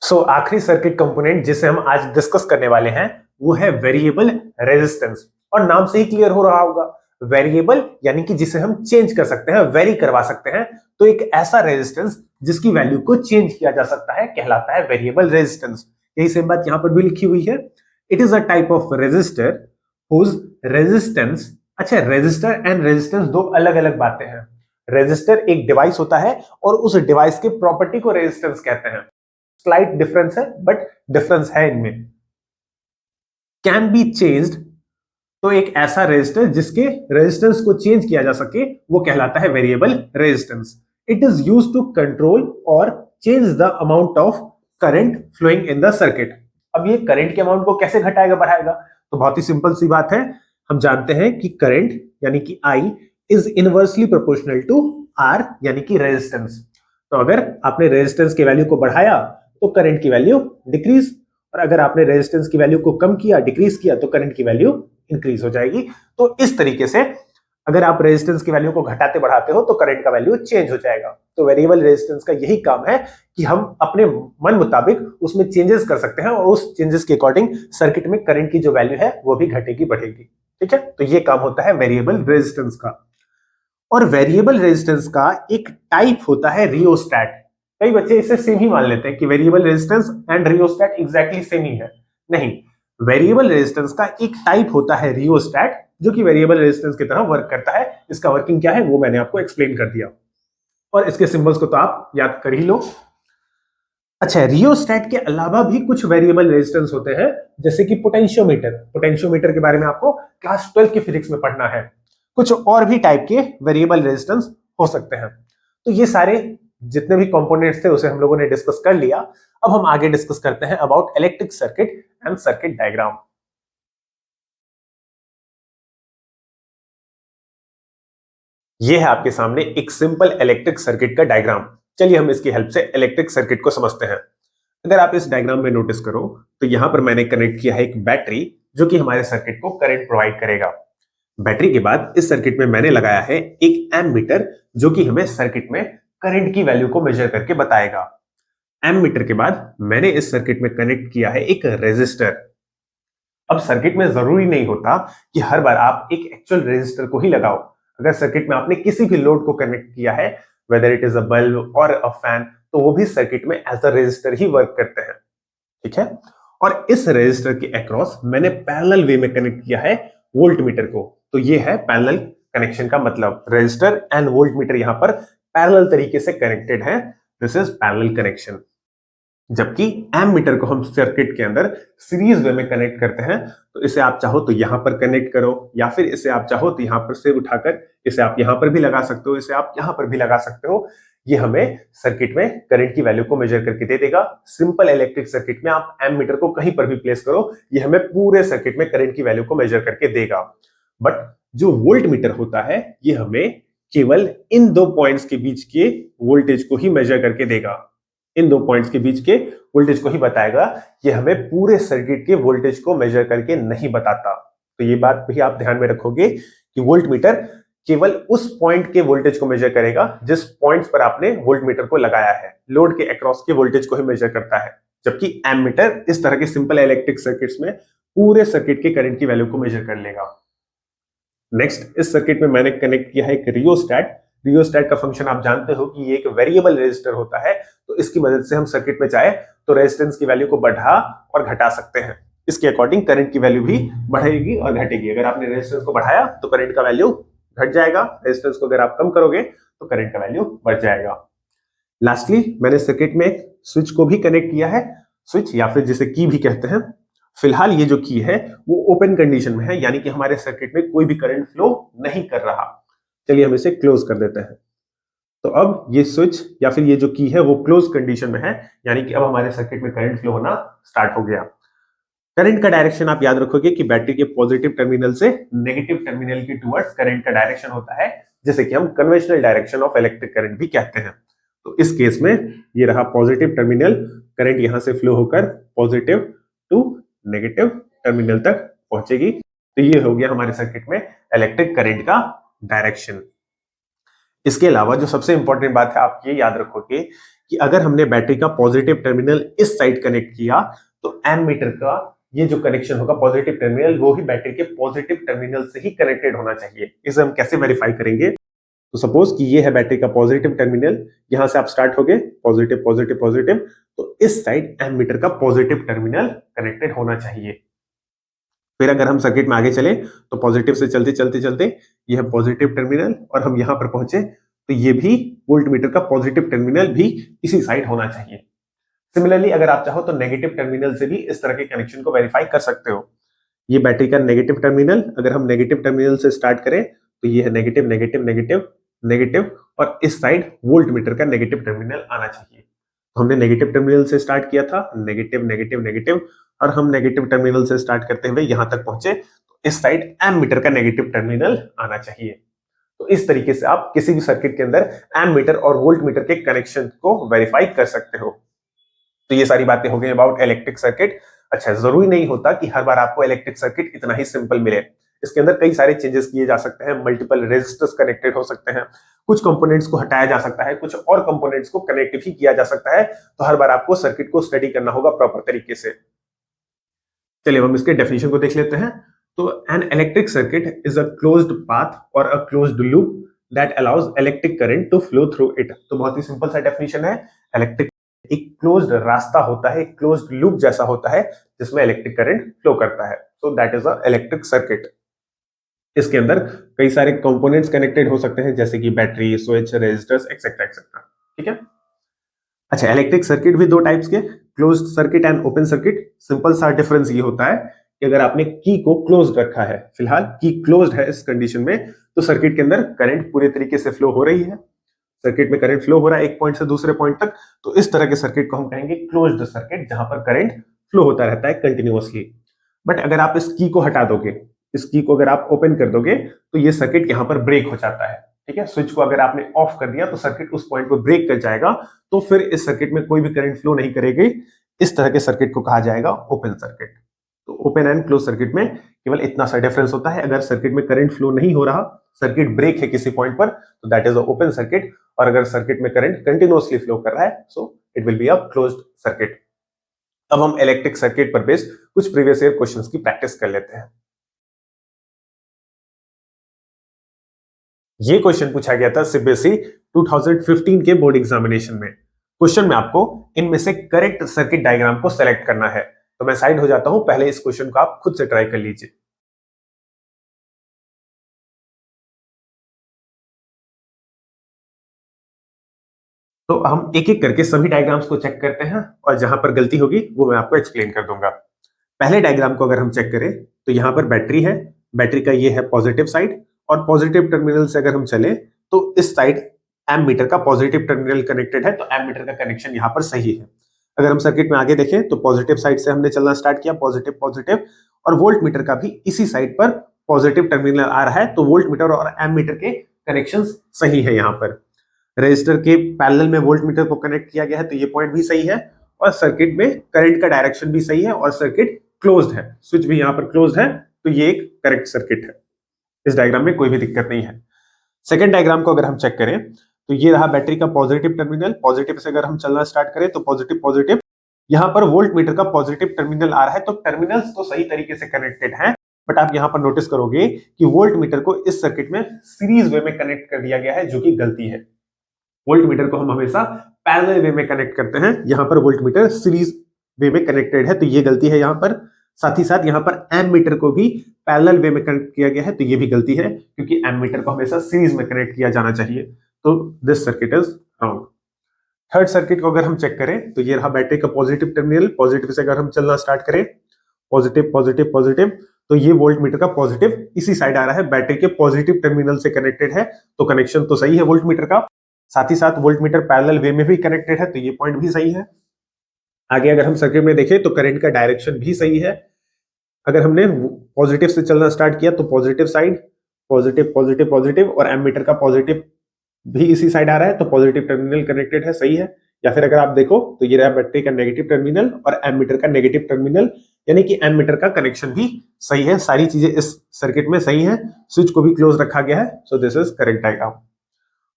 आखिरी सर्किट कंपोनेंट जिसे हम आज डिस्कस करने वाले हैं वो है वेरिएबल रेजिस्टेंस। और नाम से ही क्लियर हो रहा होगा, वेरिएबल यानी कि जिसे हम चेंज कर सकते हैं, वेरी करवा सकते हैं। तो एक ऐसा रेजिस्टेंस जिसकी वैल्यू को चेंज किया जा सकता है कहलाता है वेरिएबल रेजिस्टेंस। यही सेम बात यहां पर भी लिखी हुई है। It is a type of resistor whose resistance. अच्छा, रेजिस्टर एंड रेजिस्टेंस दो अलग अलग बातें हैं। रेजिस्टर एक डिवाइस होता है और उस डिवाइस के प्रॉपर्टी को रेजिस्टेंस कहते हैं। स्लाइट डिफरेंस है, बट डिफरेंस है इनमें। कैन बी चेंज्ड, तो एक ऐसा रेजिस्टर जिसके रेजिस्टेंस को चेंज किया जा सके वो कहलाता है variable resistance. It is used to control और change the amount of current flowing in the circuit. अब ये करंट के अमाउंट को कैसे घटाएगा बढ़ाएगा? तो बहुत ही सिंपल सी बात है। हम जानते हैं कि करंट यानी कि I is inversely proportional to R यानी कि रेजिस्टेंस। तो अगर आपने रेजिस्टेंस की वैल्यू को बढ़ाया तो करंट की वैल्यू डिक्रीज, और अगर आपने रेजिस्टेंस की वैल्यू को कम किया, डिक्रीज किया, तो करंट की वैल्यू इंक्रीज हो जाएगी। तो इस तरीके से अगर आप रेजिस्टेंस की वैल्यू को घटाते बढ़ाते हो तो करंट का वैल्यू चेंज हो जाएगा। तो वेरिएबल रेजिस्टेंस का यही काम है कि हम अपने मन मुताबिक उसमें चेंजेस कर सकते हैं और उस चेंजेस के अकॉर्डिंग सर्किट में करंट की जो वैल्यू है वो भी घटेगी बढ़ेगी। ठीक है, तो ये काम होता है वेरिएबल रेजिस्टेंस का। और वेरिएबल रेजिस्टेंस का एक टाइप होता है रियोस्टैट। कई बच्चे इसे सेम ही मान लेते हैं कि variable resistance and rheostat exactly same ही है। नहीं, वेरिएबल रेजिस्टेंस का एक टाइप होता है रियोस्टैट जो कि वेरिएबल रेजिस्टेंस की तरह वर्क करता है। इसका वर्किंग क्या है वो मैंने आपको एक्सप्लेन कर दिया, और इसके सिंबल्स को तो आप याद कर ही लो। अच्छा, रियोस्टैट के अलावा भी कुछ वेरिएबल रेजिस्टेंस होते हैं, जैसे कि पोटेंशियोमीटर। पोटेंशियोमीटर के बारे में आपको क्लास 12 की फिजिक्स में पढ़ना है। कुछ और भी टाइप के वेरिएबल रेजिस्टेंस हो सकते हैं। तो ये सारे जितने भी कंपोनेंट्स थे उसे हम लोगों ने डिस्कस कर लिया। अब हम आगे डिस्कस करते हैं about electric circuit and circuit diagram. ये है आपके सामने एक सिंपल इलेक्ट्रिक सर्किट का डायग्राम। चलिए हम इसकी हेल्प से इलेक्ट्रिक सर्किट को समझते हैं। अगर आप इस डायग्राम में नोटिस करो तो यहां पर मैंने कनेक्ट किया है एक बैटरी जो कि हमारे सर्किट को करंट प्रोवाइड करेगा। बैटरी के बाद इस सर्किट में मैंने लगाया है एक एमीटर जो कि हमें सर्किट में करंट की वैल्यू को मेजर करके बताएगा। एमीटर के बाद मैंने इस सर्किट में कनेक्ट किया है एक रेजिस्टर। अब सर्किट में जरूरी नहीं होता कि हर बार आप एक एक्चुअल रेजिस्टर को ही लगाओ। अगर सर्किट में आपने किसी भी लोड को कनेक्ट किया है, whether it is a bulb और अ फैन, तो वो भी सर्किट में एज अ रेजिस्टर ही वर्क करते हैं। ठीक है, और इस रेजिस्टर के अक्रॉस मैंने पैरेलल वे में कनेक्ट किया है वोल्टमीटर को। तो ये है पैरेलल कनेक्शन का मतलब, रेजिस्टर एंड वोल्टमीटर यहां पर पैरेलल तरीके से कनेक्टेड है। This is parallel connection. जबकि एमीटर को हम सर्किट के अंदर सीरीज वे में कनेक्ट करते हैं। तो इसे आप चाहो तो यहां पर कनेक्ट करो, या फिर इसे आप चाहो तो यहां पर से उठाकर इसे आप यहां पर भी लगा सकते हो, इसे आप यहां पर भी लगा सकते हो। ये हमें सर्किट में करंट की वैल्यू को मेजर करके दे देगा। सिंपल इलेक्ट्रिक सर्किट में आप एमीटर को कहीं पर भी प्लेस करो, ये हमें पूरे सर्किट में करंट की वैल्यू को मेजर करके देगा। बट जो वोल्ट मीटर होता है ये हमें केवल इन दो पॉइंट्स के बीच के वोल्टेज को ही मेजर करके देगा। इन दो पॉइंट्स के बीच के वोल्टेज को ही बताएगा। ये हमें पूरे सर्किट के वोल्टेज को मेजर करके नहीं बताता। तो ये बात भी आप ध्यान में रखोगे कि वोल्ट मीटर केवल उस पॉइंट के वोल्टेज को मेजर करेगा जिस पॉइंट पर आपने वोल्ट मीटर को लगाया है। लोड के अक्रॉस के वोल्टेज को ही मेजर करता है, जबकि एमीटर इस तरह के सिंपल इलेक्ट्रिक सर्किट्स में पूरे सर्किट के करंट की वैल्यू को मेजर कर लेगा। नेक्स्ट, इस सर्किट में मैंने कनेक्ट किया है एक रियोस्टैट। रियोस्टैट का फंक्शन आप जानते हो कि ये एक वेरिएबल रेजिस्टर होता है, तो इसकी मदद से हम सर्किट में चाहे तो रेजिस्टेंस की वैल्यू को बढ़ा और घटा सकते हैं। इसके अकॉर्डिंग करंट की वैल्यू भी बढ़ेगी और घटेगी। अगर आपने रेजिस्टेंस को बढ़ाया तो करंट का वैल्यू घट जाएगा, रेजिस्टेंस को अगर आप कम करोगे तो करंट का वैल्यू बढ़ जाएगा। लास्टली, मैंने सर्किट में एक स्विच को भी कनेक्ट किया है। स्विच या फिर जिसे की भी कहते हैं। फिलहाल ये जो की है वो ओपन कंडीशन में है, यानी कि हमारे सर्किट में कोई भी करंट फ्लो नहीं कर रहा। चलिए हम इसे क्लोज कर देते हैं। तो अब ये स्विच या फिर ये जो की है वो क्लोज कंडीशन में है, यानी कि अब हमारे सर्किट में करंट फ्लो होना स्टार्ट हो गया। करंट का डायरेक्शन आप याद रखोगे कि बैटरी के पॉजिटिव टर्मिनल से नेगेटिव टर्मिनल की टुवर्ड्स करंट का डायरेक्शन होता है, जैसे कि हम conventional direction of electric current भी कहते हैं। तो इस केस में ये रहा पॉजिटिव टर्मिनल, करंट यहां से फ्लो होकर पॉजिटिव टू नेगेटिव टर्मिनल तक पहुंचेगी। तो ये हो गया हमारे सर्किट में इलेक्ट्रिक करंट का डायरेक्शन। इसके अलावा जो सबसे इंपॉर्टेंट बात है, आप ये याद रखोगे कि अगर हमने बैटरी का पॉजिटिव टर्मिनल इस साइड कनेक्ट किया तो एमीटर का ये जो कनेक्शन होगा पॉजिटिव टर्मिनल, वो ही बैटरी के पॉजिटिव टर्मिनल से ही कनेक्टेड होना चाहिए। इसे हम कैसे वेरीफाई करेंगे? तो सपोज कि ये है बैटरी का पॉजिटिव टर्मिनल, यहां से आप स्टार्ट हो गए पॉजिटिव पॉजिटिव पॉजिटिव, तो इस साइड एमीटर का पॉजिटिव टर्मिनल कनेक्टेड होना चाहिए। फिर अगर हम सर्किट में आगे चले तो पॉजिटिव से चलते चलते चलते ये है पॉजिटिव टर्मिनल और हम यहां पर पहुंचे तो ये भी वोल्ट मीटर का पॉजिटिव टर्मिनल भी इसी साइड होना चाहिए। सिमिलरली अगर आप चाहो तो नेगेटिव टर्मिनल से भी इस तरह के कनेक्शन को वेरीफाई कर सकते हो। ये बैटरी का नेगेटिव टर्मिनल, अगर हम नेगेटिव टर्मिनल से स्टार्ट करें तो ये है नेगेटिव नेगेटिव नेगेटिव नेगेटिव, और इस साइड वोल्ट मीटर का नेगेटिव टर्मिनल आना चाहिए। तो हमने नेगेटिव टर्मिनल से स्टार्ट किया था, नेगेटिव नेगेटिव नेगेटिव, और हम नेगेटिव टर्मिनल से स्टार्ट करते हुए यहां तक पहुंचे तो इस साइड एम मीटर का नेगेटिव टर्मिनल आना चाहिए। तो इस तरीके से आप किसी भी सर्किट के अंदर एम मीटर और वोल्ट मीटर के कनेक्शन को वेरीफाई कर सकते हो। तो ये सारी बातें हो गई अबाउट इलेक्ट्रिक सर्किट। अच्छा, जरूरी नहीं होता कि हर बार आपको इलेक्ट्रिक सर्किट इतना ही सिंपल मिले। इसके अंदर कई सारे चेंजेस किए जा सकते हैं, मल्टीपल रेजिस्टर्स कनेक्टेड हो सकते हैं, कुछ कंपोनेंट्स को हटाया जा सकता है, कुछ और कंपोनेंट्स को कनेक्ट भी किया जा सकता है। तो हर बार आपको सर्किट को स्टडी करना होगा प्रॉपर तरीके से। चलिए हम इसके डेफिनेशन को देख लेते हैं। तो an electric circuit is a closed path और a closed loop that allows electric current to flow through it. तो बहुत ही सिंपल सा डेफिनेशन है। इलेक्ट्रिक एक क्लोज्ड रास्ता होता है, एक क्लोज्ड लूप जैसा होता है जिसमें इलेक्ट्रिक करंट फ्लो करता है। So that is a electric circuit. इसके अंदर कई सारे कंपोनेंट्स कनेक्टेड हो सकते हैं, जैसे कि battery, switch, resistors etcetera etcetera. ठीक है। अच्छा, इलेक्ट्रिक सर्किट भी दो टाइप्स के, closed circuit and open circuit. Simple सा डिफरेंस ये होता है कि अगर आपने की को क्लोज्ड रखा है, फिलहाल की क्लोज्ड है इस कंडीशन में, तो सर्किट के अंदर करंट पूरे तरीके से फ्लो हो रही है। सर्किट में करंट फ्लो हो रहा है एक पॉइंट से दूसरे पॉइंट तक, तो इस तरह के सर्किट को हम कहेंगे क्लोज्ड सर्किट, जहां पर करंट फ्लो होता रहता है कंटिन्यूअसली। बट अगर आप इस की को हटा दोगे, इस की को अगर आप ओपन कर दोगे, तो ये सर्किट यहां पर ब्रेक हो जाता है। ठीक है, स्विच को अगर आपने ऑफ कर दिया तो सर्किट उस पॉइंट को ब्रेक कर जाएगा, तो फिर इस सर्किट में कोई भी करंट फ्लो नहीं करेगी। इस तरह के सर्किट को कहा जाएगा ओपन सर्किट। तो ओपन एंड क्लोज सर्किट में केवल इतना सा डिफरेंस होता है। अगर सर्किट में करंट फ्लो नहीं हो रहा, सर्किट ब्रेक है किसी पॉइंट पर, तो that is a open circuit, और अगर सर्किट में करंट कंटिन्यूअसली फ्लो कर रहा है, so it will be a closed circuit. अब हम इलेक्ट्रिक सर्किट पर बेस्ड कुछ प्रीवियस ईयर क्वेश्चंस की प्रैक्टिस कर लेते हैं। ये क्वेश्चन पूछा गया था सीबीएसई 2015 के बोर्ड एग्जामिनेशन में। क्वेश्चन में आपको इनमें से करेक्ट सर्किट डायग्राम को सेलेक्ट करना है। तो मैं साइड हो जाता हूं, पहले इस क्वेश्चन को आप खुद से ट्राई कर लीजिए। तो हम एक एक करके सभी डायग्राम्स को चेक करते हैं, और जहां पर गलती होगी वो मैं आपको एक्सप्लेन कर दूंगा। पहले डायग्राम को अगर हम चेक करें तो यहां पर बैटरी है, बैटरी का ये है पॉजिटिव साइड, और पॉजिटिव टर्मिनल से अगर हम चले तो इस साइड एम मीटर का पॉजिटिव टर्मिनल कनेक्टेड है, तो एम मीटर का कनेक्शन यहां पर सही है। अगर हम सर्किट में आगे देखें तो पॉजिटिव साइड से हमने चलना स्टार्ट किया, पॉजिटिव पॉजिटिव, और वोल्ट मीटर का भी इसी साइड पर पॉजिटिव टर्मिनल आ रहा है, तो वोल्ट मीटर और एम मीटर के कनेक्शन सही है यहाँ पर। रेजिस्टर के पैरेलल में वोल्ट मीटर को कनेक्ट किया गया है, तो ये पॉइंट भी सही है, और सर्किट में करंट का डायरेक्शन भी सही है, और सर्किट क्लोज्ड है, स्विच भी यहाँ पर क्लोज्ड है, तो ये एक करेक्ट सर्किट है। इस डायग्राम में कोई भी दिक्कत नहीं है। सेकेंड डायग्राम को अगर हम चेक करें तो ये रहा बैटरी का पॉजिटिव टर्मिनल। पॉजिटिव से अगर हम चलना स्टार्ट करें तो पॉजिटिव पॉजिटिव, यहाँ पर वोल्ट मीटर का पॉजिटिव टर्मिनल आ रहा है, तो टर्मिनल्स तो सही तरीके से कनेक्टेड हैं, बट आप यहाँ पर नोटिस करोगे कि वोल्ट मीटर को इस सर्किट में सीरीज वे में कनेक्ट कर दिया गया है, जो कि गलती है। वोल्ट मीटर को हम हमेशा पैरेलल वे में कनेक्ट करते हैं, यहाँ पर वोल्ट मीटर सीरीज वे में कनेक्टेड है, तो ये गलती है यहाँ पर। साथ ही साथ यहाँ पर एम मीटर को भी पैरेलल वे में कनेक्ट किया गया है, तो ये भी गलती है, क्योंकि एम मीटर को हमेशा सीरीज में कनेक्ट किया जाना चाहिए, तो this circuit is wrong. Third circuit को अगर हम चेक करें तो ये रहा बैटरी का पॉजिटिव टर्मिनल। पॉजिटिव से अगर हम चलना स्टार्ट करें, पॉजिटिव पॉजिटिव पॉजिटिव, तो ये वोल्ट मीटर का पॉजिटिव इसी साइड आ रहा है, बैटरी के पॉजिटिव टर्मिनल से कनेक्टेड है, तो कनेक्शन तो सही है वोल्ट मीटर का। साथ ही साथ वोल्ट मीटर पैरेलल वे में भी कनेक्टेड है, तो ये पॉइंट भी सही है। आगे अगर हम सर्किट में देखें तो करंट का डायरेक्शन भी सही है। अगर हमने पॉजिटिव से चलना स्टार्ट किया तो positive side, positive positive positive, और एमीटर का पॉजिटिव भी इसी साइड आ रहा है, तो पॉजिटिव टर्मिनल कनेक्टेड है, सही है। या फिर अगर आप देखो तो ये रहा बैटरी का नेगेटिव टर्मिनल और एमीटर का नेगेटिव टर्मिनल, यानी कि एमीटर का कनेक्शन भी सही है। सारी चीजें इस सर्किट में सही है, स्विच को भी क्लोज रखा गया है, so this is correct diagram.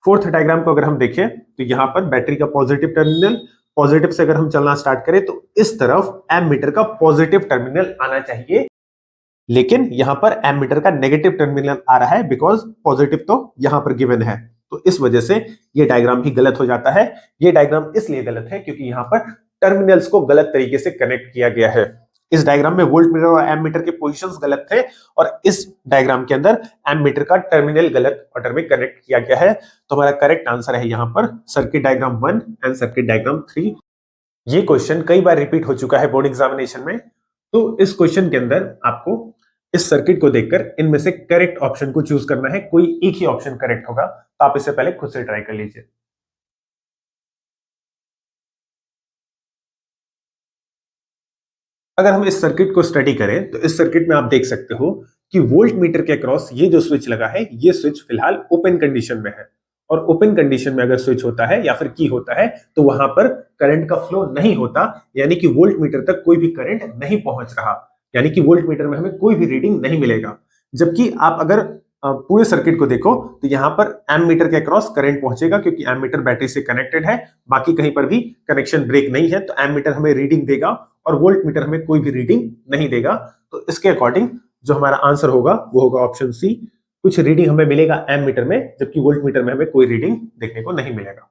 Fourth diagram को अगर हम देखें तो यहाँ पर बैटरी का पॉजिटिव टर्मिनल, पॉजिटिव से अगर हम चलना स्टार्ट करें तो इस तरफ एमीटर का पॉजिटिव टर्मिनल आना चाहिए, लेकिन यहां पर एमीटर का नेगेटिव टर्मिनल आ रहा है, बिकॉज पॉजिटिव तो यहां पर गिवन है, तो इस वजह से ये डायग्राम भी गलत हो जाता है। ये डायग्राम इसलिए गलत है क्योंकि यहां पर टर्मिनल्स को गलत तरीके से कनेक्ट किया गया है। इस डायग्राम में वोल्ट मीटर और एमीटर के पोजीशंस गलत थे, और इस डायग्राम के अंदर एमीटर का टर्मिनल गलत ऑर्डर में कनेक्ट किया गया है, तो हमारा करेक्ट आंसर है यहां पर circuit diagram 1 and circuit diagram 3। ये क्वेश्चन कई बार रिपीट हो चुका है बोर्ड एग्जामिनेशन में, तो इस क्वेश्चन के अंदर आपको इस सर्किट को देखकर इनमें से करेक्ट ऑप्शन को चूज करना है, कोई एक ही ऑप्शन करेक्ट होगा, तो आप इससे पहले खुद से ट्राई कर लीजिए। अगर हम इस सर्किट को स्टडी करें तो इस सर्किट में आप देख सकते हो कि वोल्ट मीटर के अक्रॉस ये जो स्विच लगा है, ये स्विच फिलहाल ओपन कंडीशन में है, और ओपन कंडीशन में अगर स्विच होता है या फिर की होता है तो वहां पर करंट का फ्लो नहीं होता, यानी कि वोल्ट मीटर तक कोई भी करंट नहीं पहुंच रहा, यानी कि वोल्ट मीटर में हमें कोई भी रीडिंग नहीं मिलेगा। जबकि आप अगर पूरे सर्किट को देखो तो यहाँ पर एम मीटर के अक्रॉस करंट पहुंचेगा, क्योंकि एम मीटर बैटरी से कनेक्टेड है, बाकी कहीं पर भी कनेक्शन ब्रेक नहीं है, तो एम मीटर हमें रीडिंग देगा और वोल्ट मीटर हमें कोई भी रीडिंग नहीं देगा। तो इसके अकॉर्डिंग जो हमारा आंसर होगा वो होगा ऑप्शन सी, कुछ रीडिंग हमें मिलेगा एम मीटर में, जबकि वोल्ट मीटर में हमें कोई रीडिंग देखने को नहीं मिलेगा।